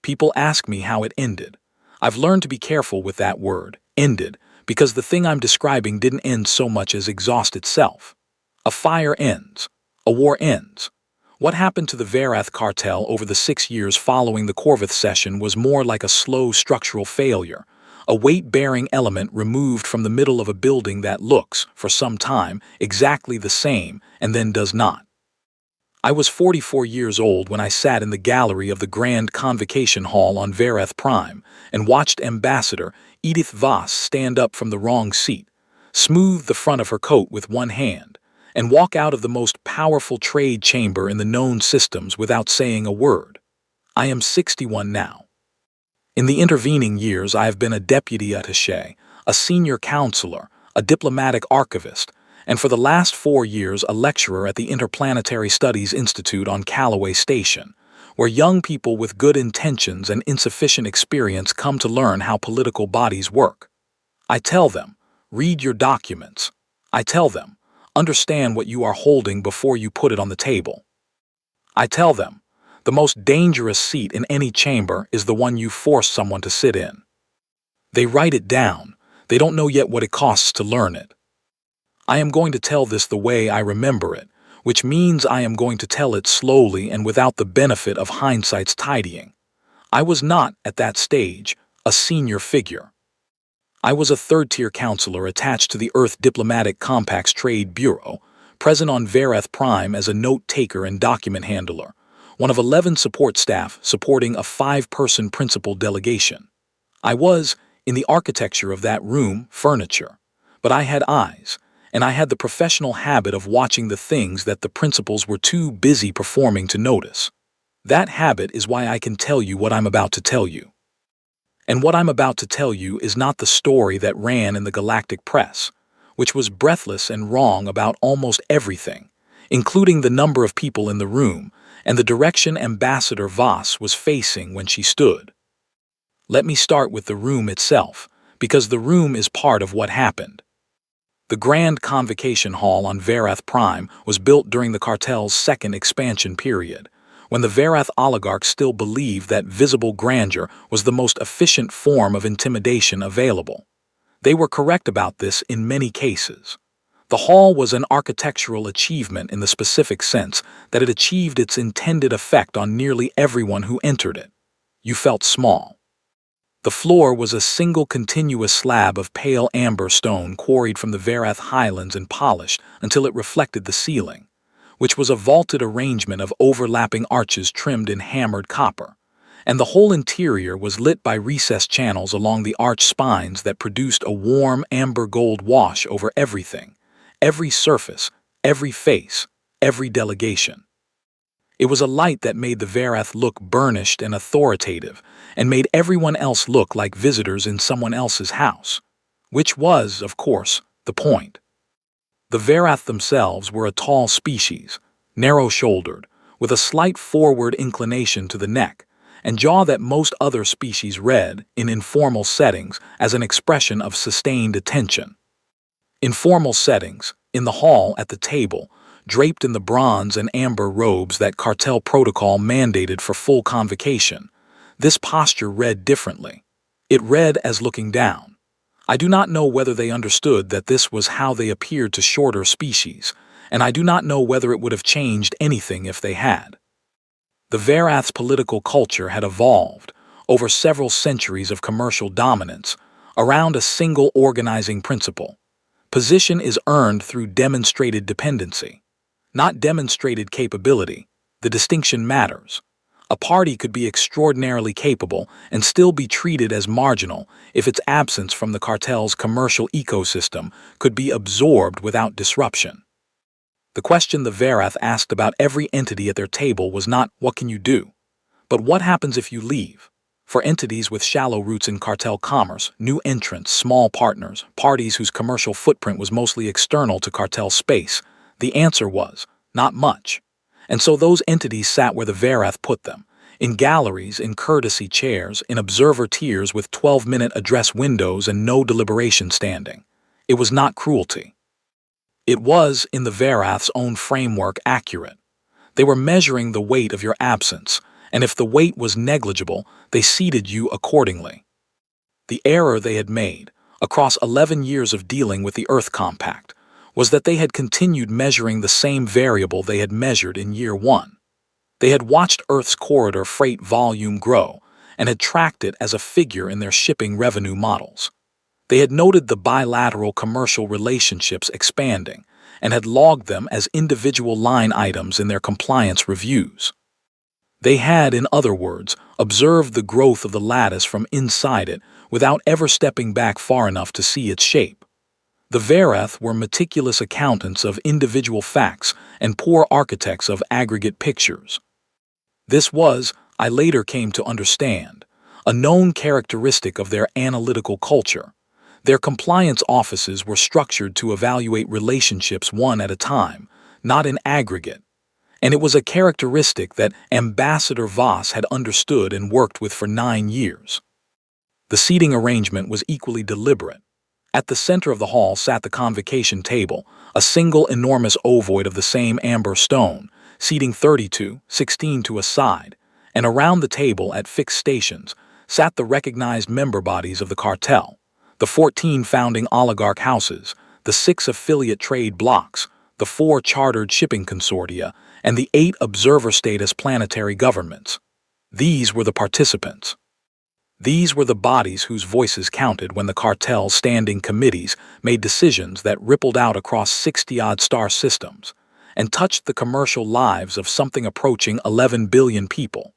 People ask me how it ended. I've learned to be careful with that word, ended, because the thing I'm describing didn't end so much as exhaust itself. A fire ends. A war ends. What happened to the Verath cartel over the 6 years following the Corvith session was more like a slow structural failure, a weight-bearing element removed from the middle of a building that looks, for some time, exactly the same and then does not. I was 44 years old when I sat in the gallery of the Grand Convocation Hall on Verath Prime and watched Ambassador Edith Voss stand up from the wrong seat, smooth the front of her coat with one hand, and walk out of the most powerful trade chamber in the known systems without saying a word. I am 61 now. In the intervening years, I have been a deputy attaché, a senior counselor, a diplomatic archivist, and for the last 4 years a lecturer at the Interplanetary Studies Institute on Callaway Station, where young people with good intentions and insufficient experience come to learn how political bodies work. I tell them, read your documents. I tell them, understand what you are holding before you put it on the table. I tell them, the most dangerous seat in any chamber is the one you force someone to sit in. They write it down. They don't know yet what it costs to learn it. I am going to tell this the way I remember it, which means I am going to tell it slowly and without the benefit of hindsight's tidying. I was not, at that stage, a senior figure. I was a third-tier counselor attached to the Earth Diplomatic Compacts Trade Bureau, present on Verath Prime as a note-taker and document handler, one of 11 support staff supporting a 5-person principal delegation. I was, in the architecture of that room, furniture, but I had eyes, and I had the professional habit of watching the things that the principals were too busy performing to notice. That habit is why I can tell you what I'm about to tell you. And what I'm about to tell you is not the story that ran in the galactic press, which was breathless and wrong about almost everything, including the number of people in the room and the direction Ambassador Voss was facing when she stood. Let me start with the room itself, because the room is part of what happened. The Grand Convocation Hall on Verath Prime was built during the cartel's second expansion period, when the Verath oligarchs still believed that visible grandeur was the most efficient form of intimidation available. They were correct about this in many cases. The hall was an architectural achievement in the specific sense that it achieved its intended effect on nearly everyone who entered it. You felt small. The floor was a single continuous slab of pale amber stone quarried from the Verath highlands and polished until it reflected the ceiling, which was a vaulted arrangement of overlapping arches trimmed in hammered copper, and the whole interior was lit by recessed channels along the arch spines that produced a warm amber gold wash over everything, every surface, every face, every delegation. It was a light that made the Verath look burnished and authoritative, and made everyone else look like visitors in someone else's house, which was, of course, the point. The Verath themselves were a tall species, narrow-shouldered, with a slight forward inclination to the neck, and jaw that most other species read, in informal settings, as an expression of sustained attention. In formal settings, in the hall at the table, draped in the bronze and amber robes that cartel protocol mandated for full convocation, this posture read differently. It read as looking down. I do not know whether they understood that this was how they appeared to shorter species, and I do not know whether it would have changed anything if they had. The Verath's political culture had evolved, over several centuries of commercial dominance, around a single organizing principle. Position is earned through demonstrated dependency, not demonstrated capability. The distinction matters. A party could be extraordinarily capable and still be treated as marginal if its absence from the cartel's commercial ecosystem could be absorbed without disruption. The question the Verath asked about every entity at their table was not, "What can you do?" but "What happens if you leave?" For entities with shallow roots in cartel commerce, new entrants, small partners, parties whose commercial footprint was mostly external to cartel space, the answer was, not much. And so those entities sat where the Verath put them, in galleries, in courtesy chairs, in observer tiers with 12-minute address windows and no deliberation standing. It was not cruelty. It was, in the Verath's own framework, accurate. They were measuring the weight of your absence, and if the weight was negligible, they seated you accordingly. The error they had made, across 11 years of dealing with the Earth Compact, was that they had continued measuring the same variable they had measured in year 1. They had watched Earth's corridor freight volume grow and had tracked it as a figure in their shipping revenue models. They had noted the bilateral commercial relationships expanding and had logged them as individual line items in their compliance reviews. They had, in other words, observed the growth of the lattice from inside it without ever stepping back far enough to see its shape. The Verath were meticulous accountants of individual facts and poor architects of aggregate pictures. This was, I later came to understand, a known characteristic of their analytical culture. Their compliance offices were structured to evaluate relationships one at a time, not in aggregate, and it was a characteristic that Ambassador Voss had understood and worked with for 9 years. The seating arrangement was equally deliberate. At the center of the hall sat the convocation table, a single enormous ovoid of the same amber stone, seating 32, 16 to a side, and around the table at fixed stations sat the recognized member bodies of the cartel, the 14 founding oligarch houses, the 6 affiliate trade blocs, the 4 chartered shipping consortia, and the 8 observer status planetary governments. These were the participants. These were the bodies whose voices counted when the cartel's standing committees made decisions that rippled out across 60-odd star systems and touched the commercial lives of something approaching 11 billion people,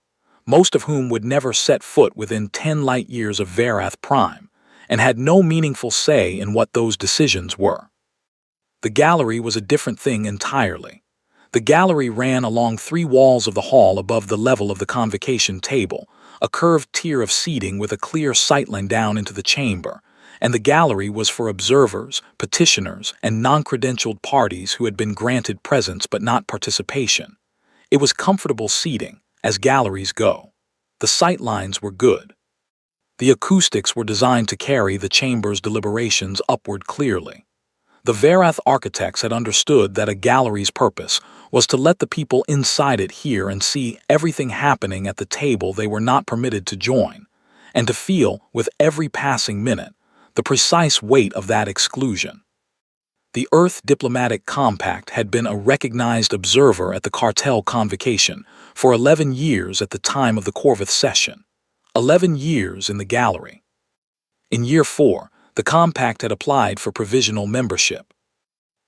most of whom would never set foot within 10 light years of Verath Prime and had no meaningful say in what those decisions were. The gallery was a different thing entirely. The gallery ran along 3 walls of the hall above the level of the convocation table, a curved tier of seating with a clear sightline down into the chamber, and the gallery was for observers, petitioners, and non-credentialed parties who had been granted presence but not participation. It was comfortable seating, as galleries go. The sightlines were good. The acoustics were designed to carry the chamber's deliberations upward clearly. The Verath architects had understood that a gallery's purpose was to let the people inside it hear and see everything happening at the table they were not permitted to join, and to feel, with every passing minute, the precise weight of that exclusion. The Earth Diplomatic Compact had been a recognized observer at the cartel convocation for 11 years at the time of the Corvith session, 11 years in the gallery. In year 4, the compact had applied for provisional membership.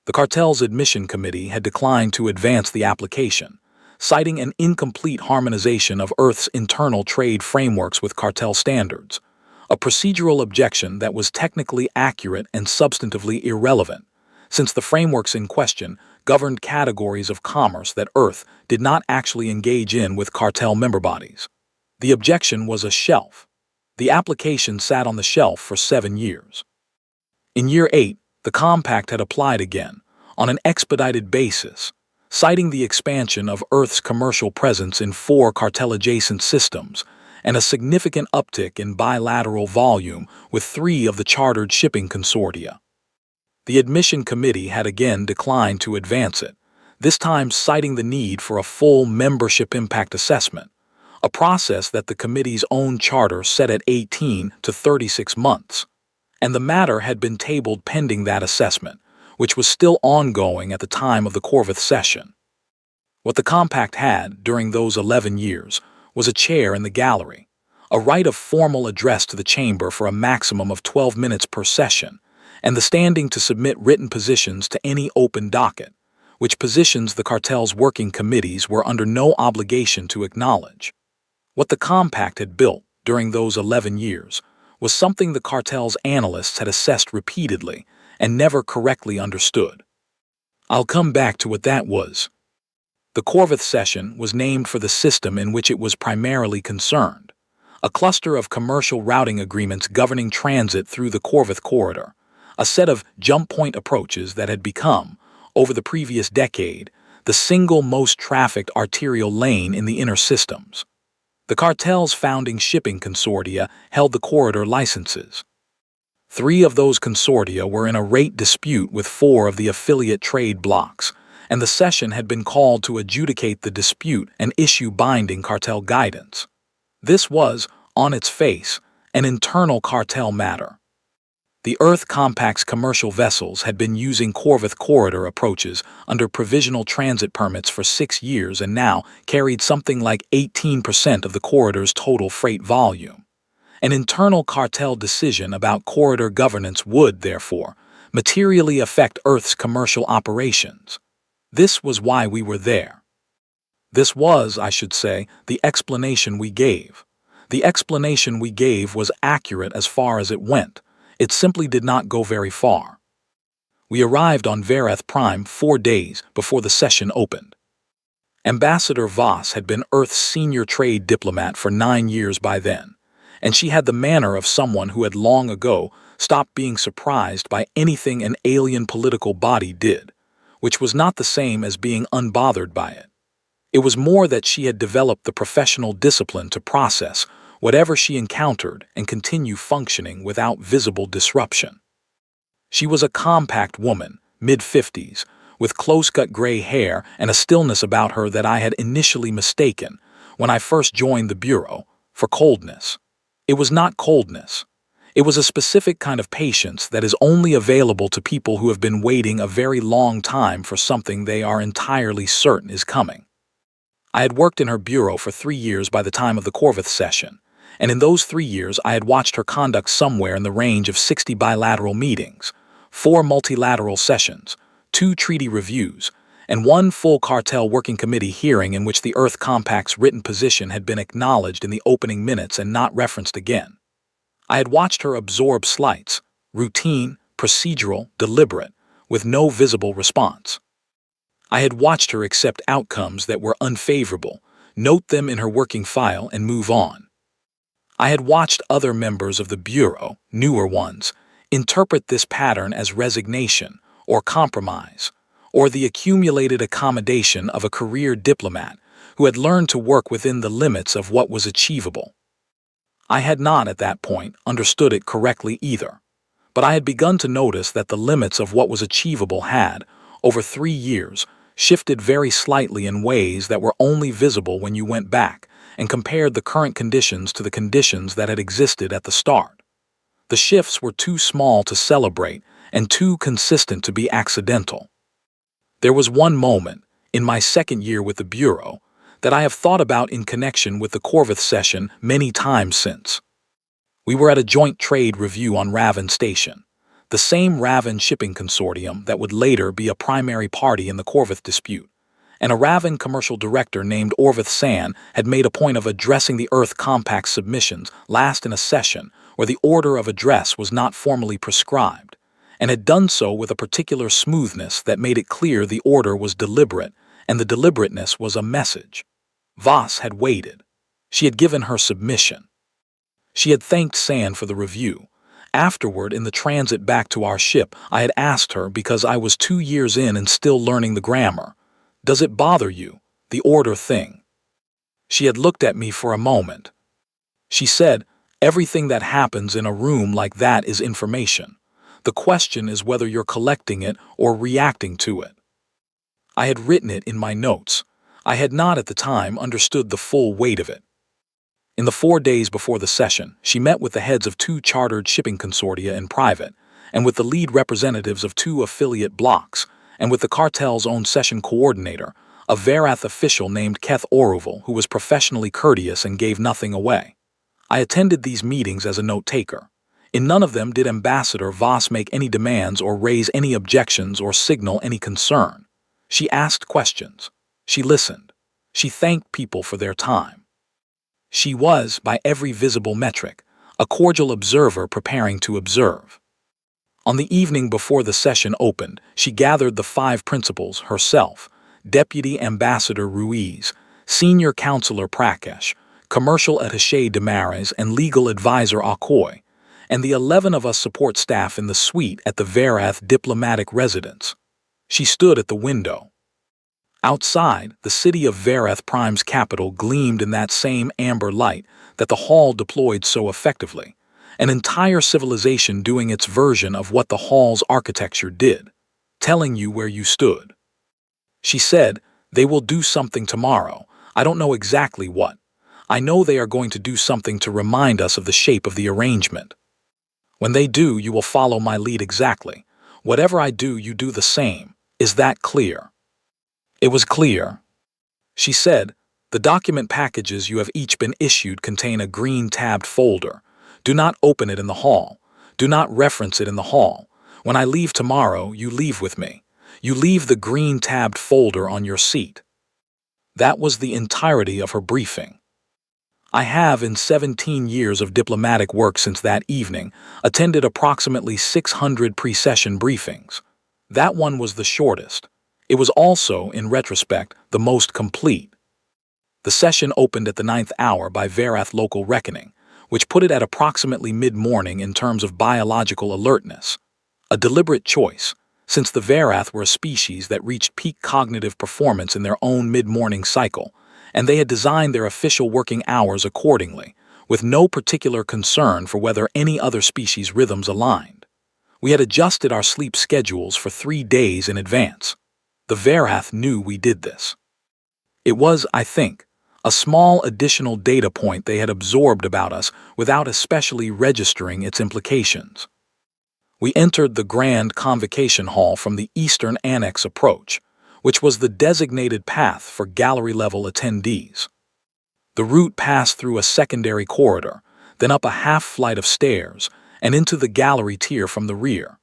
The cartel's admission committee had declined to advance the application, citing an incomplete harmonization of Earth's internal trade frameworks with cartel standards, a procedural objection that was technically accurate and substantively irrelevant, since the frameworks in question governed categories of commerce that Earth did not actually engage in with cartel member bodies. The objection was a shelf. The application sat on the shelf for 7 years. In year 8, the compact had applied again, on an expedited basis, citing the expansion of Earth's commercial presence in 4 cartel-adjacent systems and a significant uptick in bilateral volume with 3 of the chartered shipping consortia. The admission committee had again declined to advance it, this time citing the need for a full membership impact assessment, a process that the committee's own charter set at 18 to 36 months, and the matter had been tabled pending that assessment, which was still ongoing at the time of the Corvith session. What the compact had, during those 11 years, was a chair in the gallery, a right of formal address to the chamber for a maximum of 12 minutes per session, and the standing to submit written positions to any open docket, which positions the cartel's working committees were under no obligation to acknowledge. What the compact had built during those 11 years was something the cartel's analysts had assessed repeatedly and never correctly understood. I'll come back to what that was. The Corvith session was named for the system in which it was primarily concerned, a cluster of commercial routing agreements governing transit through the Corvith corridor, a set of jump-point approaches that had become, over the previous decade, the single most trafficked arterial lane in the inner systems. The cartel's founding shipping consortia held the corridor licenses. 3 of those consortia were in a rate dispute with 4 of the affiliate trade blocs, and the session had been called to adjudicate the dispute and issue binding cartel guidance. This was, on its face, an internal cartel matter. The Earth Compact's commercial vessels had been using Corvus corridor approaches under provisional transit permits for 6 years and now carried something like 18% of the corridor's total freight volume. An internal cartel decision about corridor governance would, therefore, materially affect Earth's commercial operations. This was why we were there. This was, I should say, the explanation we gave. The explanation we gave was accurate as far as it went. It simply did not go very far. We arrived on Vereth Prime 4 days before the session opened. Ambassador Voss had been Earth's senior trade diplomat for 9 years by then, and she had the manner of someone who had long ago stopped being surprised by anything an alien political body did, which was not the same as being unbothered by it. It was more that she had developed the professional discipline to process whatever she encountered and continue functioning without visible disruption. She was a compact woman, mid-50s, with close-cut gray hair and a stillness about her that I had initially mistaken, when I first joined the Bureau, for coldness. It was not coldness. It was a specific kind of patience that is only available to people who have been waiting a very long time for something they are entirely certain is coming. I had worked in her bureau for 3 years by the time of the Corvus session, and in those 3 years I had watched her conduct somewhere in the range of 60 bilateral meetings, 4 multilateral sessions, 2 treaty reviews, and 1 full cartel working committee hearing in which the Earth Compact's written position had been acknowledged in the opening minutes and not referenced again. I had watched her absorb slights, routine, procedural, deliberate, with no visible response. I had watched her accept outcomes that were unfavorable, note them in her working file, and move on. I had watched other members of the Bureau, newer ones, interpret this pattern as resignation or compromise, or the accumulated accommodation of a career diplomat who had learned to work within the limits of what was achievable. I had not, at that point, understood it correctly either, but I had begun to notice that the limits of what was achievable had, over 3 years, shifted very slightly in ways that were only visible when you went back and compared the current conditions to the conditions that had existed at the start. The shifts were too small to celebrate and too consistent to be accidental. There was one moment, in my 2nd year with the Bureau, that I have thought about in connection with the Corvus session many times since. We were at a joint trade review on Raven Station, the same Raven shipping consortium that would later be a primary party in the Corvus dispute, and a Raven commercial director named Orvith San had made a point of addressing the Earth Compact submissions last in a session where the order of address was not formally prescribed, and had done so with a particular smoothness that made it clear the order was deliberate, and the deliberateness was a message. Voss had waited. She had given her submission. She had thanked San for the review. Afterward, in the transit back to our ship, I had asked her, because I was 2 years in and still learning the grammar, "Does it bother you, the order thing?" She had looked at me for a moment. She said, "Everything that happens in a room like that is information. The question is whether you're collecting it or reacting to it." I had written it in my notes. I had not at the time understood the full weight of it. In the 4 days before the session, she met with the heads of 2 chartered shipping consortia in private, and with the lead representatives of 2 affiliate blocks, and with the cartel's own session coordinator, a Verath official named Keth Oruval, who was professionally courteous and gave nothing away. I attended these meetings as a note-taker. In none of them did Ambassador Voss make any demands or raise any objections or signal any concern. She asked questions. She listened. She thanked people for their time. She was, by every visible metric, a cordial observer preparing to observe. On the evening before the session opened, she gathered the 5 principals herself, Deputy Ambassador Ruiz, Senior Counselor Prakesh, Commercial Attaché Damares, and Legal Advisor Akoy, and the 11 of us support staff in the suite at the Verath diplomatic residence. She stood at the window. Outside, the city of Vereth Prime's capital gleamed in that same amber light that the hall deployed so effectively, an entire civilization doing its version of what the hall's architecture did, telling you where you stood. She said, "They will do something tomorrow. I don't know exactly what. I know they are going to do something to remind us of the shape of the arrangement. When they do, you will follow my lead exactly. Whatever I do, you do the same. Is that clear?" It was clear. She said, "The document packages you have each been issued contain a green tabbed folder. Do not open it in the hall. Do not reference it in the hall. When I leave tomorrow, you leave with me. You leave the green tabbed folder on your seat." That was the entirety of her briefing. I have, in 17 years of diplomatic work since that evening, attended approximately 600 pre-session briefings. That one was the shortest. It was also, in retrospect, the most complete. The session opened at the 9th hour by Varath local reckoning, which put it at approximately mid-morning in terms of biological alertness. A deliberate choice, since the Varath were a species that reached peak cognitive performance in their own mid-morning cycle, and they had designed their official working hours accordingly, with no particular concern for whether any other species' rhythms aligned. We had adjusted our sleep schedules for 3 days in advance. The Varath knew we did this. It was, I think, a small additional data point they had absorbed about us without especially registering its implications. We entered the Grand Convocation Hall from the Eastern Annex approach, which was the designated path for gallery-level attendees. The route passed through a secondary corridor, then up a half-flight of stairs, and into the gallery tier from the rear.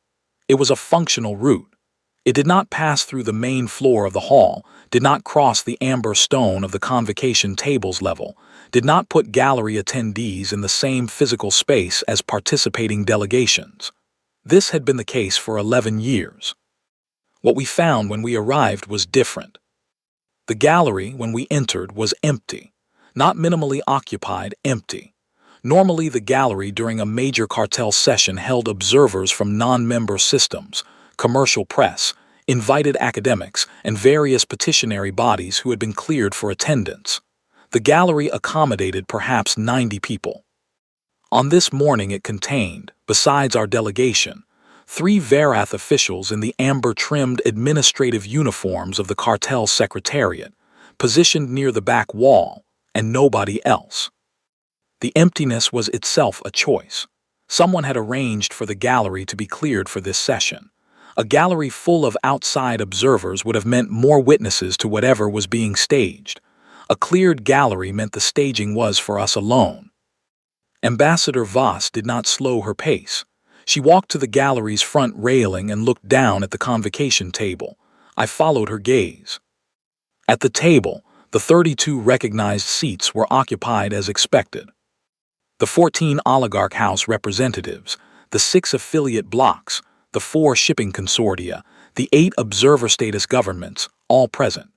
It was a functional route. It did not pass through the main floor of the hall, did not cross the amber stone of the convocation tables level, did not put gallery attendees in the same physical space as participating delegations. This had been the case for 11 years. What we found when we arrived was different. The gallery, when we entered, was empty. Not minimally occupied, empty. Normally, the gallery during a major cartel session held observers from non-member systems, commercial press, invited academics, and various petitionary bodies who had been cleared for attendance. The gallery accommodated perhaps 90 people. On this morning it contained, besides our delegation, 3 Varath officials in the amber-trimmed administrative uniforms of the cartel secretariat, positioned near the back wall, and nobody else. The emptiness was itself a choice. Someone had arranged for the gallery to be cleared for this session. A gallery full of outside observers would have meant more witnesses to whatever was being staged. A cleared gallery meant the staging was for us alone. Ambassador Voss did not slow her pace. She walked to the gallery's front railing and looked down at the convocation table. I followed her gaze. At the table, the 32 recognized seats were occupied as expected. The 14 oligarch house representatives, the 6 affiliate blocks, the 4 shipping consortia, the 8 observer status governments, all present.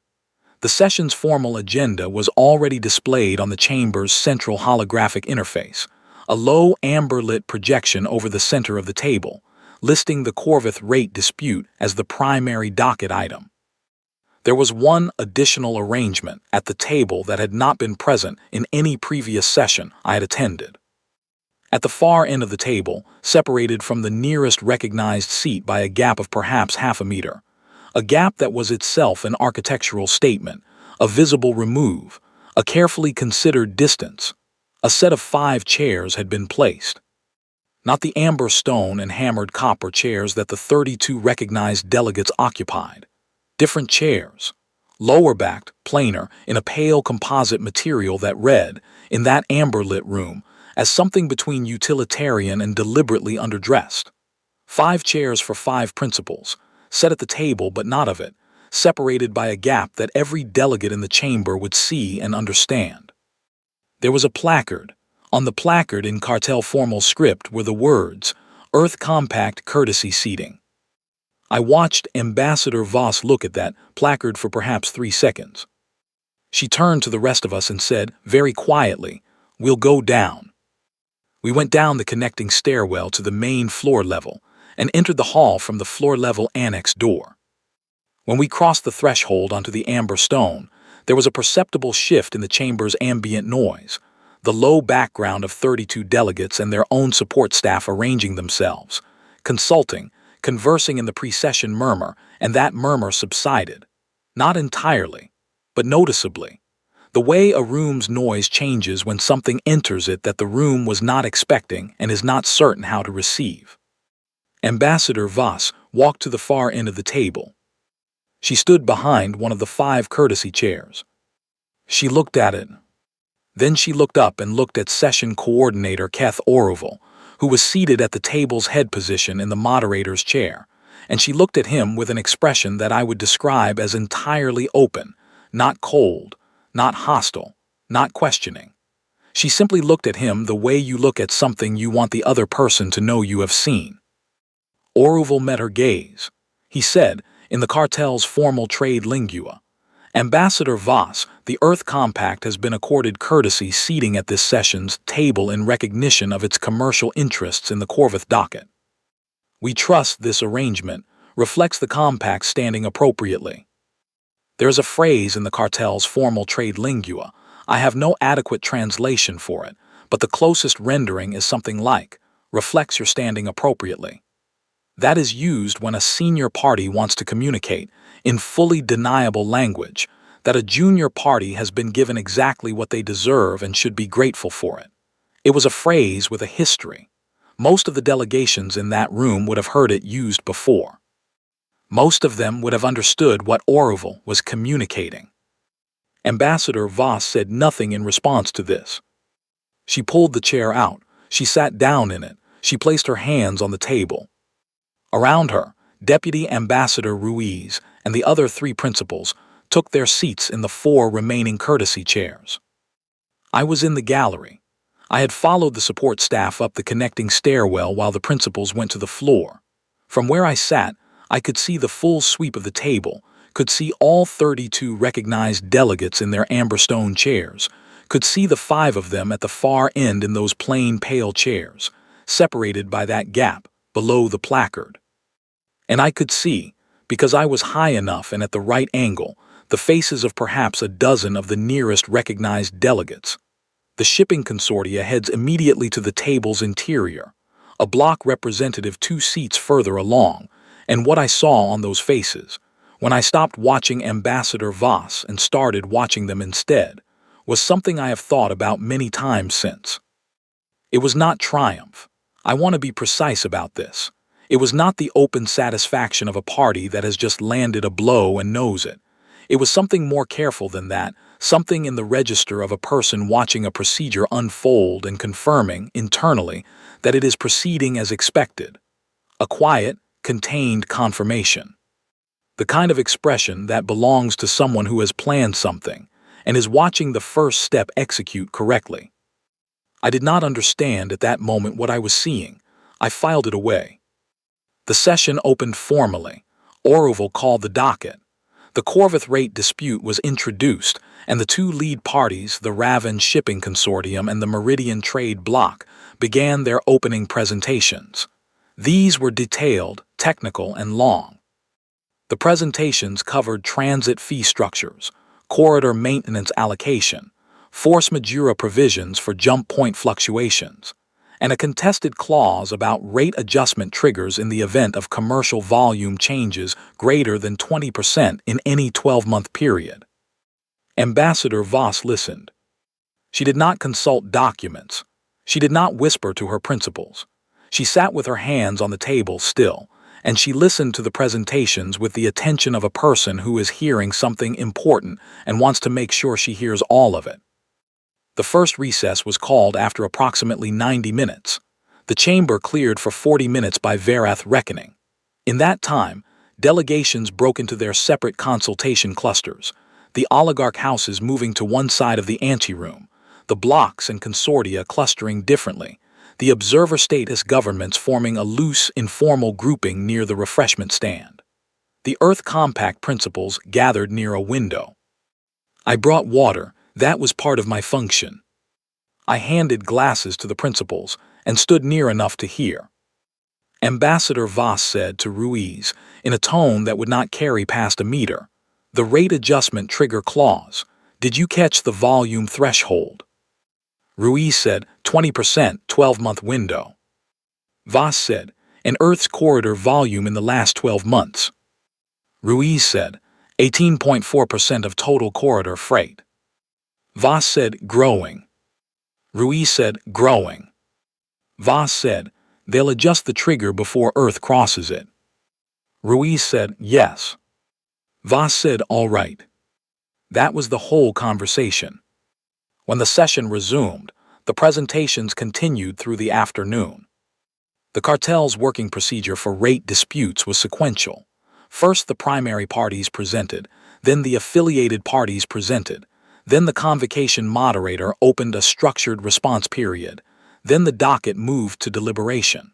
The session's formal agenda was already displayed on the chamber's central holographic interface, a low amber-lit projection over the center of the table, listing the Corvith rate dispute as the primary docket item. There was one additional arrangement at the table that had not been present in any previous session I had attended. At the far end of the table, separated from the nearest recognized seat by a gap of perhaps half a meter, a gap that was itself an architectural statement, a visible remove, a carefully considered distance, a set of 5 chairs had been placed. Not the amber stone and hammered copper chairs that the 32 recognized delegates occupied. Different chairs, lower-backed, plainer, in a pale composite material that read, in that amber-lit room, as something between utilitarian and deliberately underdressed. 5 chairs for 5 principals, set at the table but not of it, separated by a gap that every delegate in the chamber would see and understand. There was a placard. On the placard in cartel formal script were the words, "Earth Compact Courtesy Seating." I watched Ambassador Voss look at that placard for perhaps 3 seconds. She turned to the rest of us and said, very quietly, "We'll go down." We went down the connecting stairwell to the main floor level and entered the hall from the floor-level annex door. When we crossed the threshold onto the amber stone, there was a perceptible shift in the chamber's ambient noise, the low background of 32 delegates and their own support staff arranging themselves, consulting, conversing in the pre-session murmur, and that murmur subsided. Not entirely, but noticeably. The way a room's noise changes when something enters it that the room was not expecting and is not certain how to receive. Ambassador Voss walked to the far end of the table. She stood behind one of the 5 courtesy chairs. She looked at it. Then she looked up and looked at session coordinator Keth Orville, who was seated at the table's head position in the moderator's chair, and she looked at him with an expression that I would describe as entirely open, not cold, not hostile, not questioning. She simply looked at him the way you look at something you want the other person to know you have seen. Orville met her gaze. He said, in the cartel's formal trade lingua, Ambassador Voss, the Earth Compact has been accorded courtesy seating at this session's table in recognition of its commercial interests in the Corvus docket. We trust this arrangement reflects the Compact's standing appropriately. There is a phrase in the cartel's formal trade lingua. I have no adequate translation for it, but the closest rendering is something like, reflects your standing appropriately. That is used when a senior party wants to communicate, in fully deniable language, that a junior party has been given exactly what they deserve and should be grateful for it. It was a phrase with a history. Most of the delegations in that room would have heard it used before. Most of them would have understood what Orville was communicating. Ambassador Voss said nothing in response to this. She pulled the chair out. She sat down in it. She placed her hands on the table. Around her, Deputy Ambassador Ruiz and the other 3 principals took their seats in the 4 remaining courtesy chairs. I was in the gallery. I had followed the support staff up the connecting stairwell while the principals went to the floor. From where I sat, I could see the full sweep of the table, could see all 32 recognized delegates in their amberstone chairs, could see the 5 of them at the far end in those plain pale chairs, separated by that gap below the placard. And I could see, because I was high enough and at the right angle, the faces of perhaps a dozen of the nearest recognized delegates. The shipping consortia heads immediately to the table's interior, a block representative 2 seats further along, and what I saw on those faces, when I stopped watching Ambassador Voss and started watching them instead, was something I have thought about many times since. It was not triumph. I want to be precise about this. It was not the open satisfaction of a party that has just landed a blow and knows it. It was something more careful than that, something in the register of a person watching a procedure unfold and confirming, internally, that it is proceeding as expected. A quiet, contained confirmation. The kind of expression that belongs to someone who has planned something and is watching the first step execute correctly. I did not understand at that moment what I was seeing. I filed it away. The session opened formally. Orville called the docket. The Corvus rate dispute was introduced, and the 2 lead parties, the Raven Shipping Consortium and the Meridian Trade Bloc, began their opening presentations. These were detailed, technical, and long. The presentations covered transit fee structures, corridor maintenance allocation, force majeure provisions for jump point fluctuations, and a contested clause about rate adjustment triggers in the event of commercial volume changes greater than 20% in any 12-month period. Ambassador Voss listened. She did not consult documents. She did not whisper to her principals. She sat with her hands on the table still, and she listened to the presentations with the attention of a person who is hearing something important and wants to make sure she hears all of it. The first recess was called after approximately 90 minutes. The chamber cleared for 40 minutes by Verath reckoning. In that time, delegations broke into their separate consultation clusters, the oligarch houses moving to one side of the anteroom, the blocks and consortia clustering differently, the observer status governments forming a loose, informal grouping near the refreshment stand. The Earth Compact principals gathered near a window. I brought water. That was part of my function. I handed glasses to the principals and stood near enough to hear. Ambassador Voss said to Ruiz, in a tone that would not carry past a meter, the rate adjustment trigger clause. Did you catch the volume threshold? Ruiz said, 20%, 12-month window. Voss said, an Earth's corridor volume in the last 12 months. Ruiz said, 18.4% of total corridor freight. Voss said, growing. Ruiz said, growing. Voss said, they'll adjust the trigger before Earth crosses it. Ruiz said, yes. Voss said, all right. That was the whole conversation. When the session resumed, the presentations continued through the afternoon. The cartel's working procedure for rate disputes was sequential. First, the primary parties presented, then the affiliated parties presented, then the convocation moderator opened a structured response period, then the docket moved to deliberation.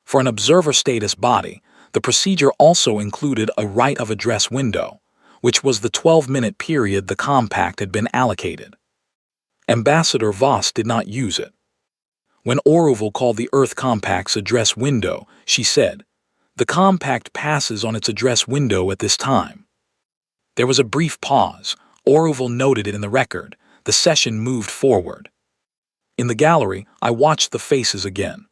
For an observer status body, the procedure also included a right of address window, which was the 12-minute period the compact had been allocated. Ambassador Voss did not use it. When Oruval called the Earth Compact's address window, she said, "The compact passes on its address window at this time." There was a brief pause. Oruval noted it in the record. The session moved forward. In the gallery, I watched the faces again.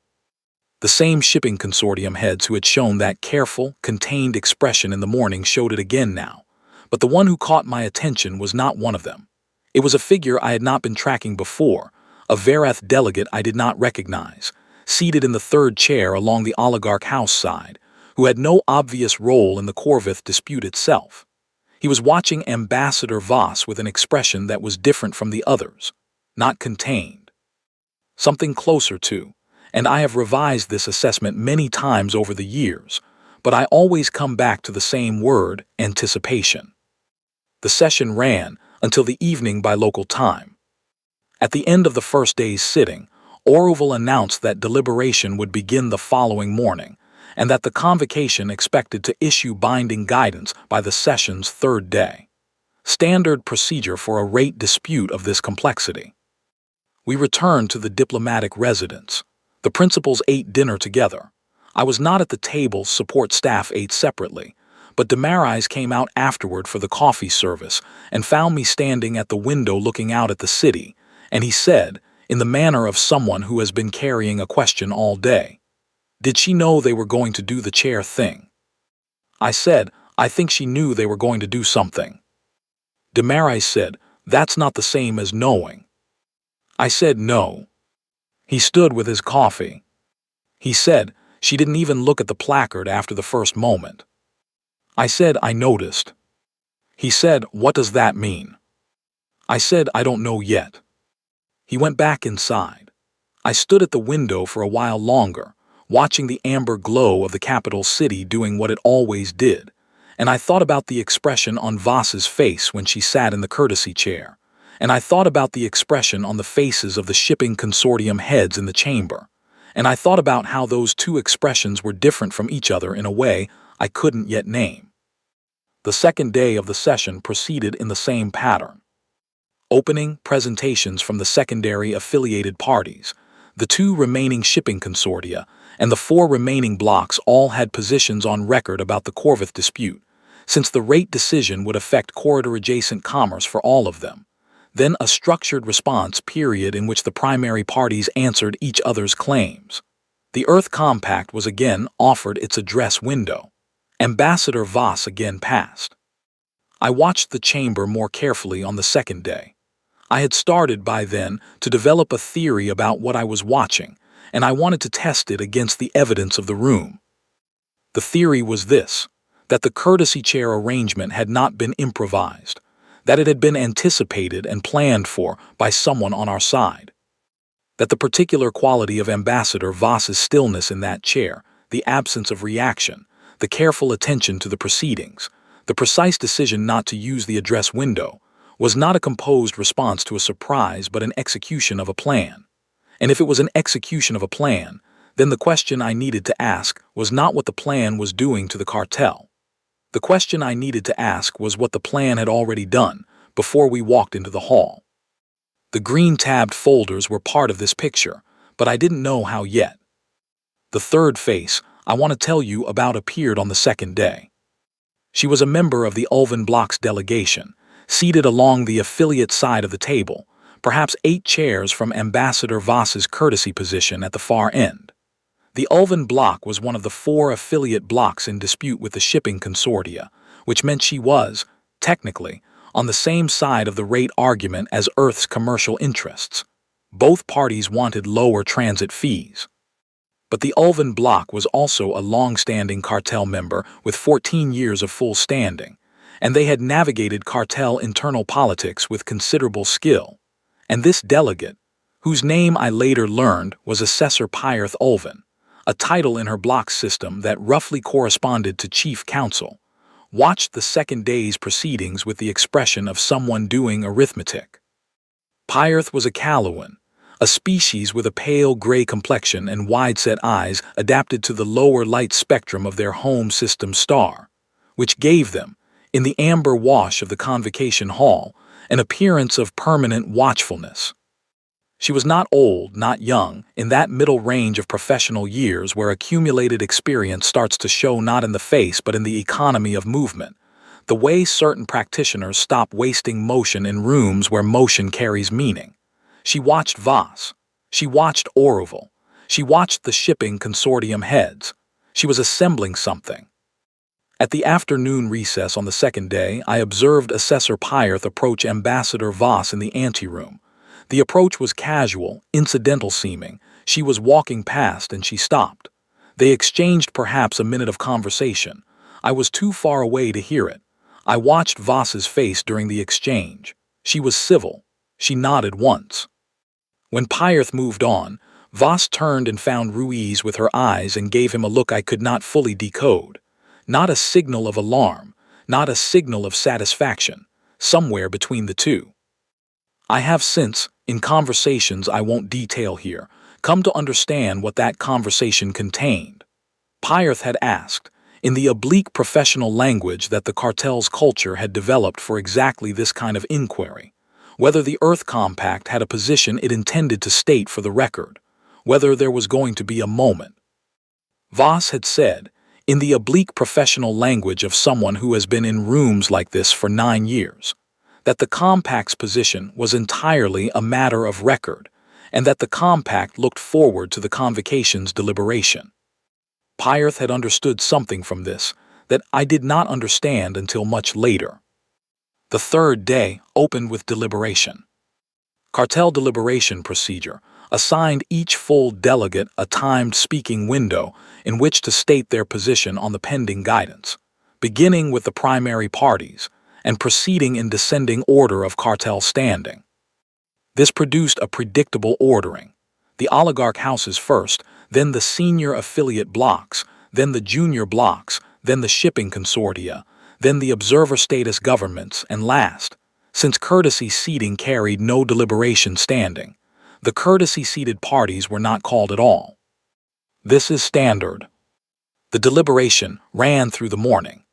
The same shipping consortium heads who had shown that careful, contained expression in the morning showed it again now, but the one who caught my attention was not one of them. It was a figure I had not been tracking before, a Verath delegate I did not recognize, seated in the third chair along the oligarch house side, who had no obvious role in the Corvith dispute itself. He was watching Ambassador Voss with an expression that was different from the others, not contained. Something closer to, and I have revised this assessment many times over the years, but I always come back to the same word, anticipation. The session ran until the evening by local time. At the end of the first day's sitting, Oruval announced that deliberation would begin the following morning, and that the convocation expected to issue binding guidance by the session's third day. Standard procedure for a rate dispute of this complexity. We returned to the diplomatic residence. The principals ate dinner together. I was not at the table, support staff ate separately, but Demarais came out afterward for the coffee service and found me standing at the window looking out at the city, and he said, in the manner of someone who has been carrying a question all day, "Did she know they were going to do the chair thing?" I said, "I think she knew they were going to do something." Demarais said, "That's not the same as knowing." I said, "No." He stood with his coffee. He said, "She didn't even look at the placard after the first moment." I said, "I noticed." He said, "What does that mean?" I said, "I don't know yet." He went back inside. I stood at the window for a while longer, watching the amber glow of the capital city doing what it always did, and I thought about the expression on Voss's face when she sat in the courtesy chair, and I thought about the expression on the faces of the shipping consortium heads in the chamber, and I thought about how those two expressions were different from each other in a way I couldn't yet name. The second day of the session proceeded in the same pattern. Opening presentations from the secondary affiliated parties, the two remaining shipping consortia, and the four remaining blocks all had positions on record about the Corvith dispute, since the rate decision would affect corridor-adjacent commerce for all of them. Then a structured response period in which the primary parties answered each other's claims. The Earth Compact was again offered its address window. Ambassador Voss again passed. I watched the chamber more carefully on the second day. I had started by then to develop a theory about what I was watching, and I wanted to test it against the evidence of the room. The theory was this, that the courtesy chair arrangement had not been improvised, that it had been anticipated and planned for by someone on our side, that the particular quality of Ambassador Voss's stillness in that chair, the absence of reaction, the careful attention to the proceedings, the precise decision not to use the address window, was not a composed response to a surprise but an execution of a plan. And if it was an execution of a plan, then the question I needed to ask was not what the plan was doing to the cartel. The question I needed to ask was what the plan had already done before we walked into the hall. The green-tabbed folders were part of this picture, but I didn't know how yet. The third face I want to tell you about appeared on the second day. She was a member of the Ulven Block's delegation, seated along the affiliate side of the table, perhaps 8 chairs from Ambassador Voss's courtesy position at the far end. The Ulven Block was one of the 4 affiliate blocks in dispute with the shipping consortia, which meant she was, technically, on the same side of the rate argument as Earth's commercial interests. Both parties wanted lower transit fees. But the Ulvan bloc was also a long-standing cartel member with 14 years of full standing, and they had navigated cartel internal politics with considerable skill. And this delegate, whose name I later learned was Assessor Pyarth Ulvan, a title in her bloc system that roughly corresponded to chief counsel, watched the second day's proceedings with the expression of someone doing arithmetic. Pyarth was a Calawan, a species with a pale gray complexion and wide-set eyes adapted to the lower light spectrum of their home system star, which gave them, in the amber wash of the convocation hall, an appearance of permanent watchfulness. She was not old, not young, in that middle range of professional years where accumulated experience starts to show not in the face but in the economy of movement, the way certain practitioners stop wasting motion in rooms where motion carries meaning. She watched Voss. She watched Oroville. She watched the shipping consortium heads. She was assembling something. At the afternoon recess on the second day, I observed Assessor Pyarth approach Ambassador Voss in the anteroom. The approach was casual, incidental seeming. She was walking past and she stopped. They exchanged perhaps a minute of conversation. I was too far away to hear it. I watched Voss's face during the exchange. She was civil. She nodded once. When Pyarth moved on, Voss turned and found Ruiz with her eyes and gave him a look I could not fully decode. Not a signal of alarm, not a signal of satisfaction, somewhere between the two. I have since, in conversations I won't detail here, come to understand what that conversation contained. Pyarth had asked, in the oblique professional language that the cartel's culture had developed for exactly this kind of inquiry, whether the Earth Compact had a position it intended to state for the record, whether there was going to be a moment. Voss had said, in the oblique professional language of someone who has been in rooms like this for 9 years, that the Compact's position was entirely a matter of record, and that the Compact looked forward to the Convocation's deliberation. Pyarth had understood something from this that I did not understand until much later. The third day opened with deliberation. Cartel deliberation procedure assigned each full delegate a timed speaking window in which to state their position on the pending guidance, beginning with the primary parties and proceeding in descending order of cartel standing. This produced a predictable ordering. The oligarch houses first, then the senior affiliate blocks, then the junior blocks, then the shipping consortia, then the observer status governments, and last, since courtesy seating carried no deliberation standing, the courtesy-seated parties were not called at all. This is standard. The deliberation ran through the morning.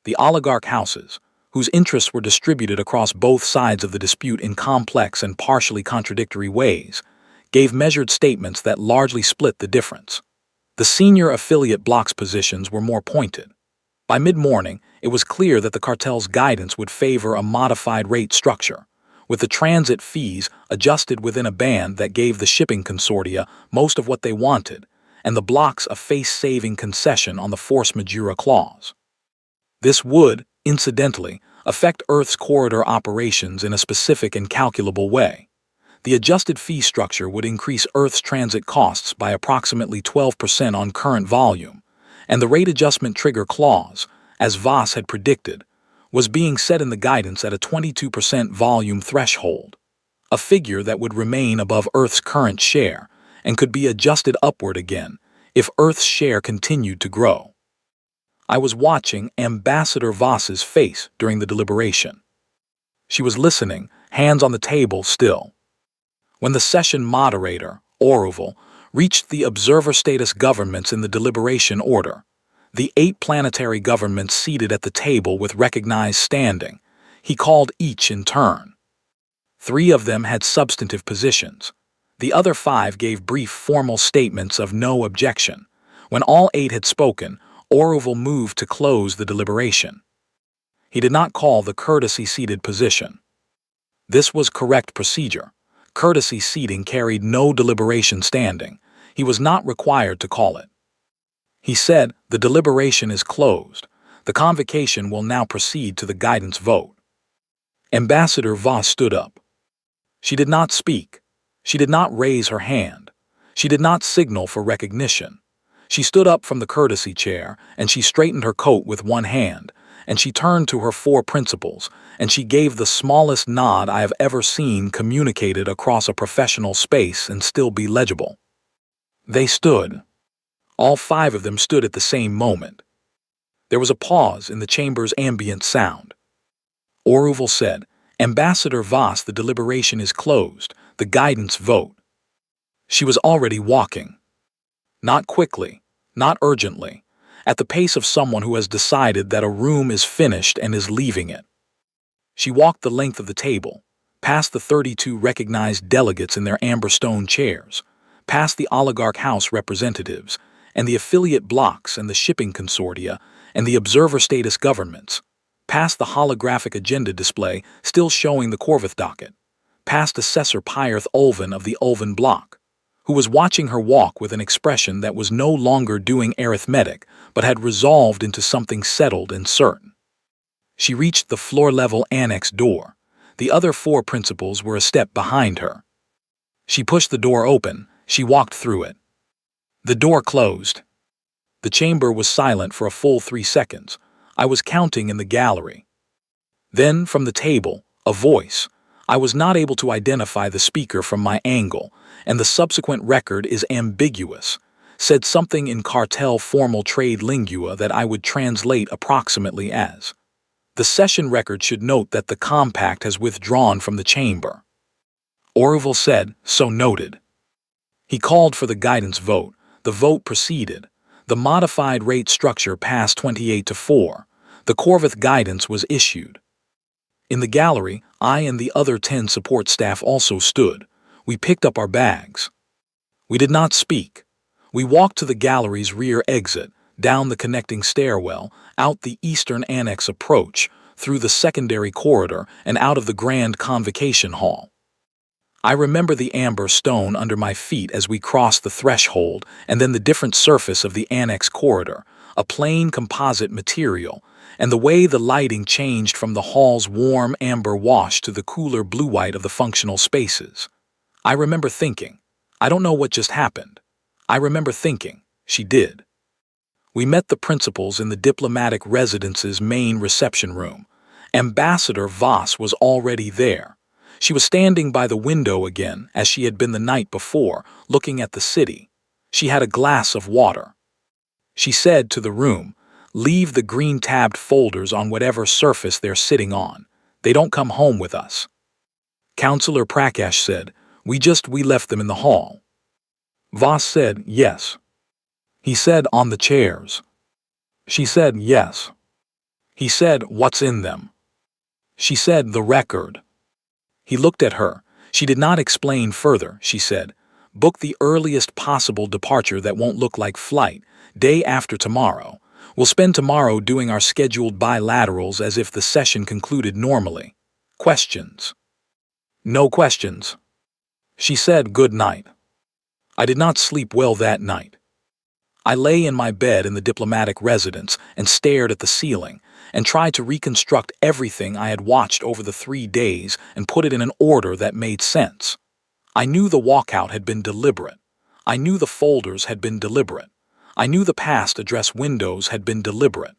The oligarch houses, whose interests were distributed across both sides of the dispute in complex and partially contradictory ways, gave measured statements that largely split the difference. The senior affiliate bloc's positions were more pointed. By mid-morning, it was clear that the cartel's guidance would favor a modified rate structure, with the transit fees adjusted within a band that gave the shipping consortia most of what they wanted, and the blocks a face-saving concession on the force majeure clause. This would, incidentally, affect Earth's corridor operations in a specific and calculable way. The adjusted fee structure would increase Earth's transit costs by approximately 12% on current volume, and the rate adjustment trigger clause, as Voss had predicted, was being set in the guidance at a 22% volume threshold, a figure that would remain above Earth's current share and could be adjusted upward again if Earth's share continued to grow. I was watching Ambassador Voss's face during the deliberation. She was listening, hands on the table still. When the session moderator, Oroville, reached the observer status governments in the deliberation order, the 8 planetary governments seated at the table with recognized standing, he called each in turn. 3 of them had substantive positions. The other 5 gave brief formal statements of no objection. When all 8 had spoken, Oroville moved to close the deliberation. He did not call the courtesy-seated position. This was correct procedure. Courtesy seating carried no deliberation standing. He was not required to call it. He said, "The deliberation is closed. The convocation will now proceed to the guidance vote. Ambassador Voss stood up. She did not speak. She did not raise her hand. She did not signal for recognition. She stood up from the courtesy chair, and she straightened her coat with one hand, and she turned to her four principals, and she gave the smallest nod I have ever seen communicated across a professional space and still be legible. They stood. All five of them stood at the same moment. There was a pause in the chamber's ambient sound. Oruval said, "Ambassador Voss, the deliberation is closed. The guidance vote." She was already walking. Not quickly, not urgently, at the pace of someone who has decided that a room is finished and is leaving it. She walked the length of the table, past the 32 recognized delegates in their amber stone chairs, past the oligarch house representatives, and the affiliate blocks and the shipping consortia, and the observer status governments, past the holographic agenda display still showing the Corvith docket, past Assessor Pyarth Ulven of the Ulven block, who was watching her walk with an expression that was no longer doing arithmetic, but had resolved into something settled and certain. She reached the floor-level annex door. The other four principals were a step behind her. She pushed the door open. She walked through it. The door closed. The chamber was silent for a full 3 seconds. I was counting in the gallery. Then, from the table, a voice. I was not able to identify the speaker from my angle, and the subsequent record is ambiguous, said something in cartel formal trade lingua that I would translate approximately as, "The session record should note that the compact has withdrawn from the chamber." Oruval said, "So noted." He called for the guidance vote. The vote proceeded. The modified rate structure passed 28-4. The Corvith guidance was issued. In the gallery, I and the other 10 support staff also stood. We picked up our bags. We did not speak. We walked to the gallery's rear exit, down the connecting stairwell, out the eastern annex approach, through the secondary corridor, and out of the grand convocation hall. I remember the amber stone under my feet as we crossed the threshold, and then the different surface of the annex corridor, a plain composite material, and the way the lighting changed from the hall's warm amber wash to the cooler blue-white of the functional spaces. I remember thinking, I don't know what just happened. I remember thinking, she did. We met the principals in the diplomatic residence's main reception room. Ambassador Voss was already there. She was standing by the window again, as she had been the night before, looking at the city. She had a glass of water. She said to the room, "Leave the green-tabbed folders on whatever surface they're sitting on. They don't come home with us." Councillor Prakash said, We left them in the hall." Voss said, "Yes." He said, "On the chairs." She said, "Yes." He said, "What's in them?" She said, "The record." He looked at her. She did not explain further. She said, "Book the earliest possible departure that won't look like flight, day after tomorrow. We'll spend tomorrow doing our scheduled bilaterals as if the session concluded normally. Questions?" "No questions." She said, "Good night." I did not sleep well that night. I lay in my bed in the diplomatic residence and stared at the ceiling and tried to reconstruct everything I had watched over the 3 days and put it in an order that made sense. I knew the walkout had been deliberate. I knew the folders had been deliberate. I knew the past address windows had been deliberate.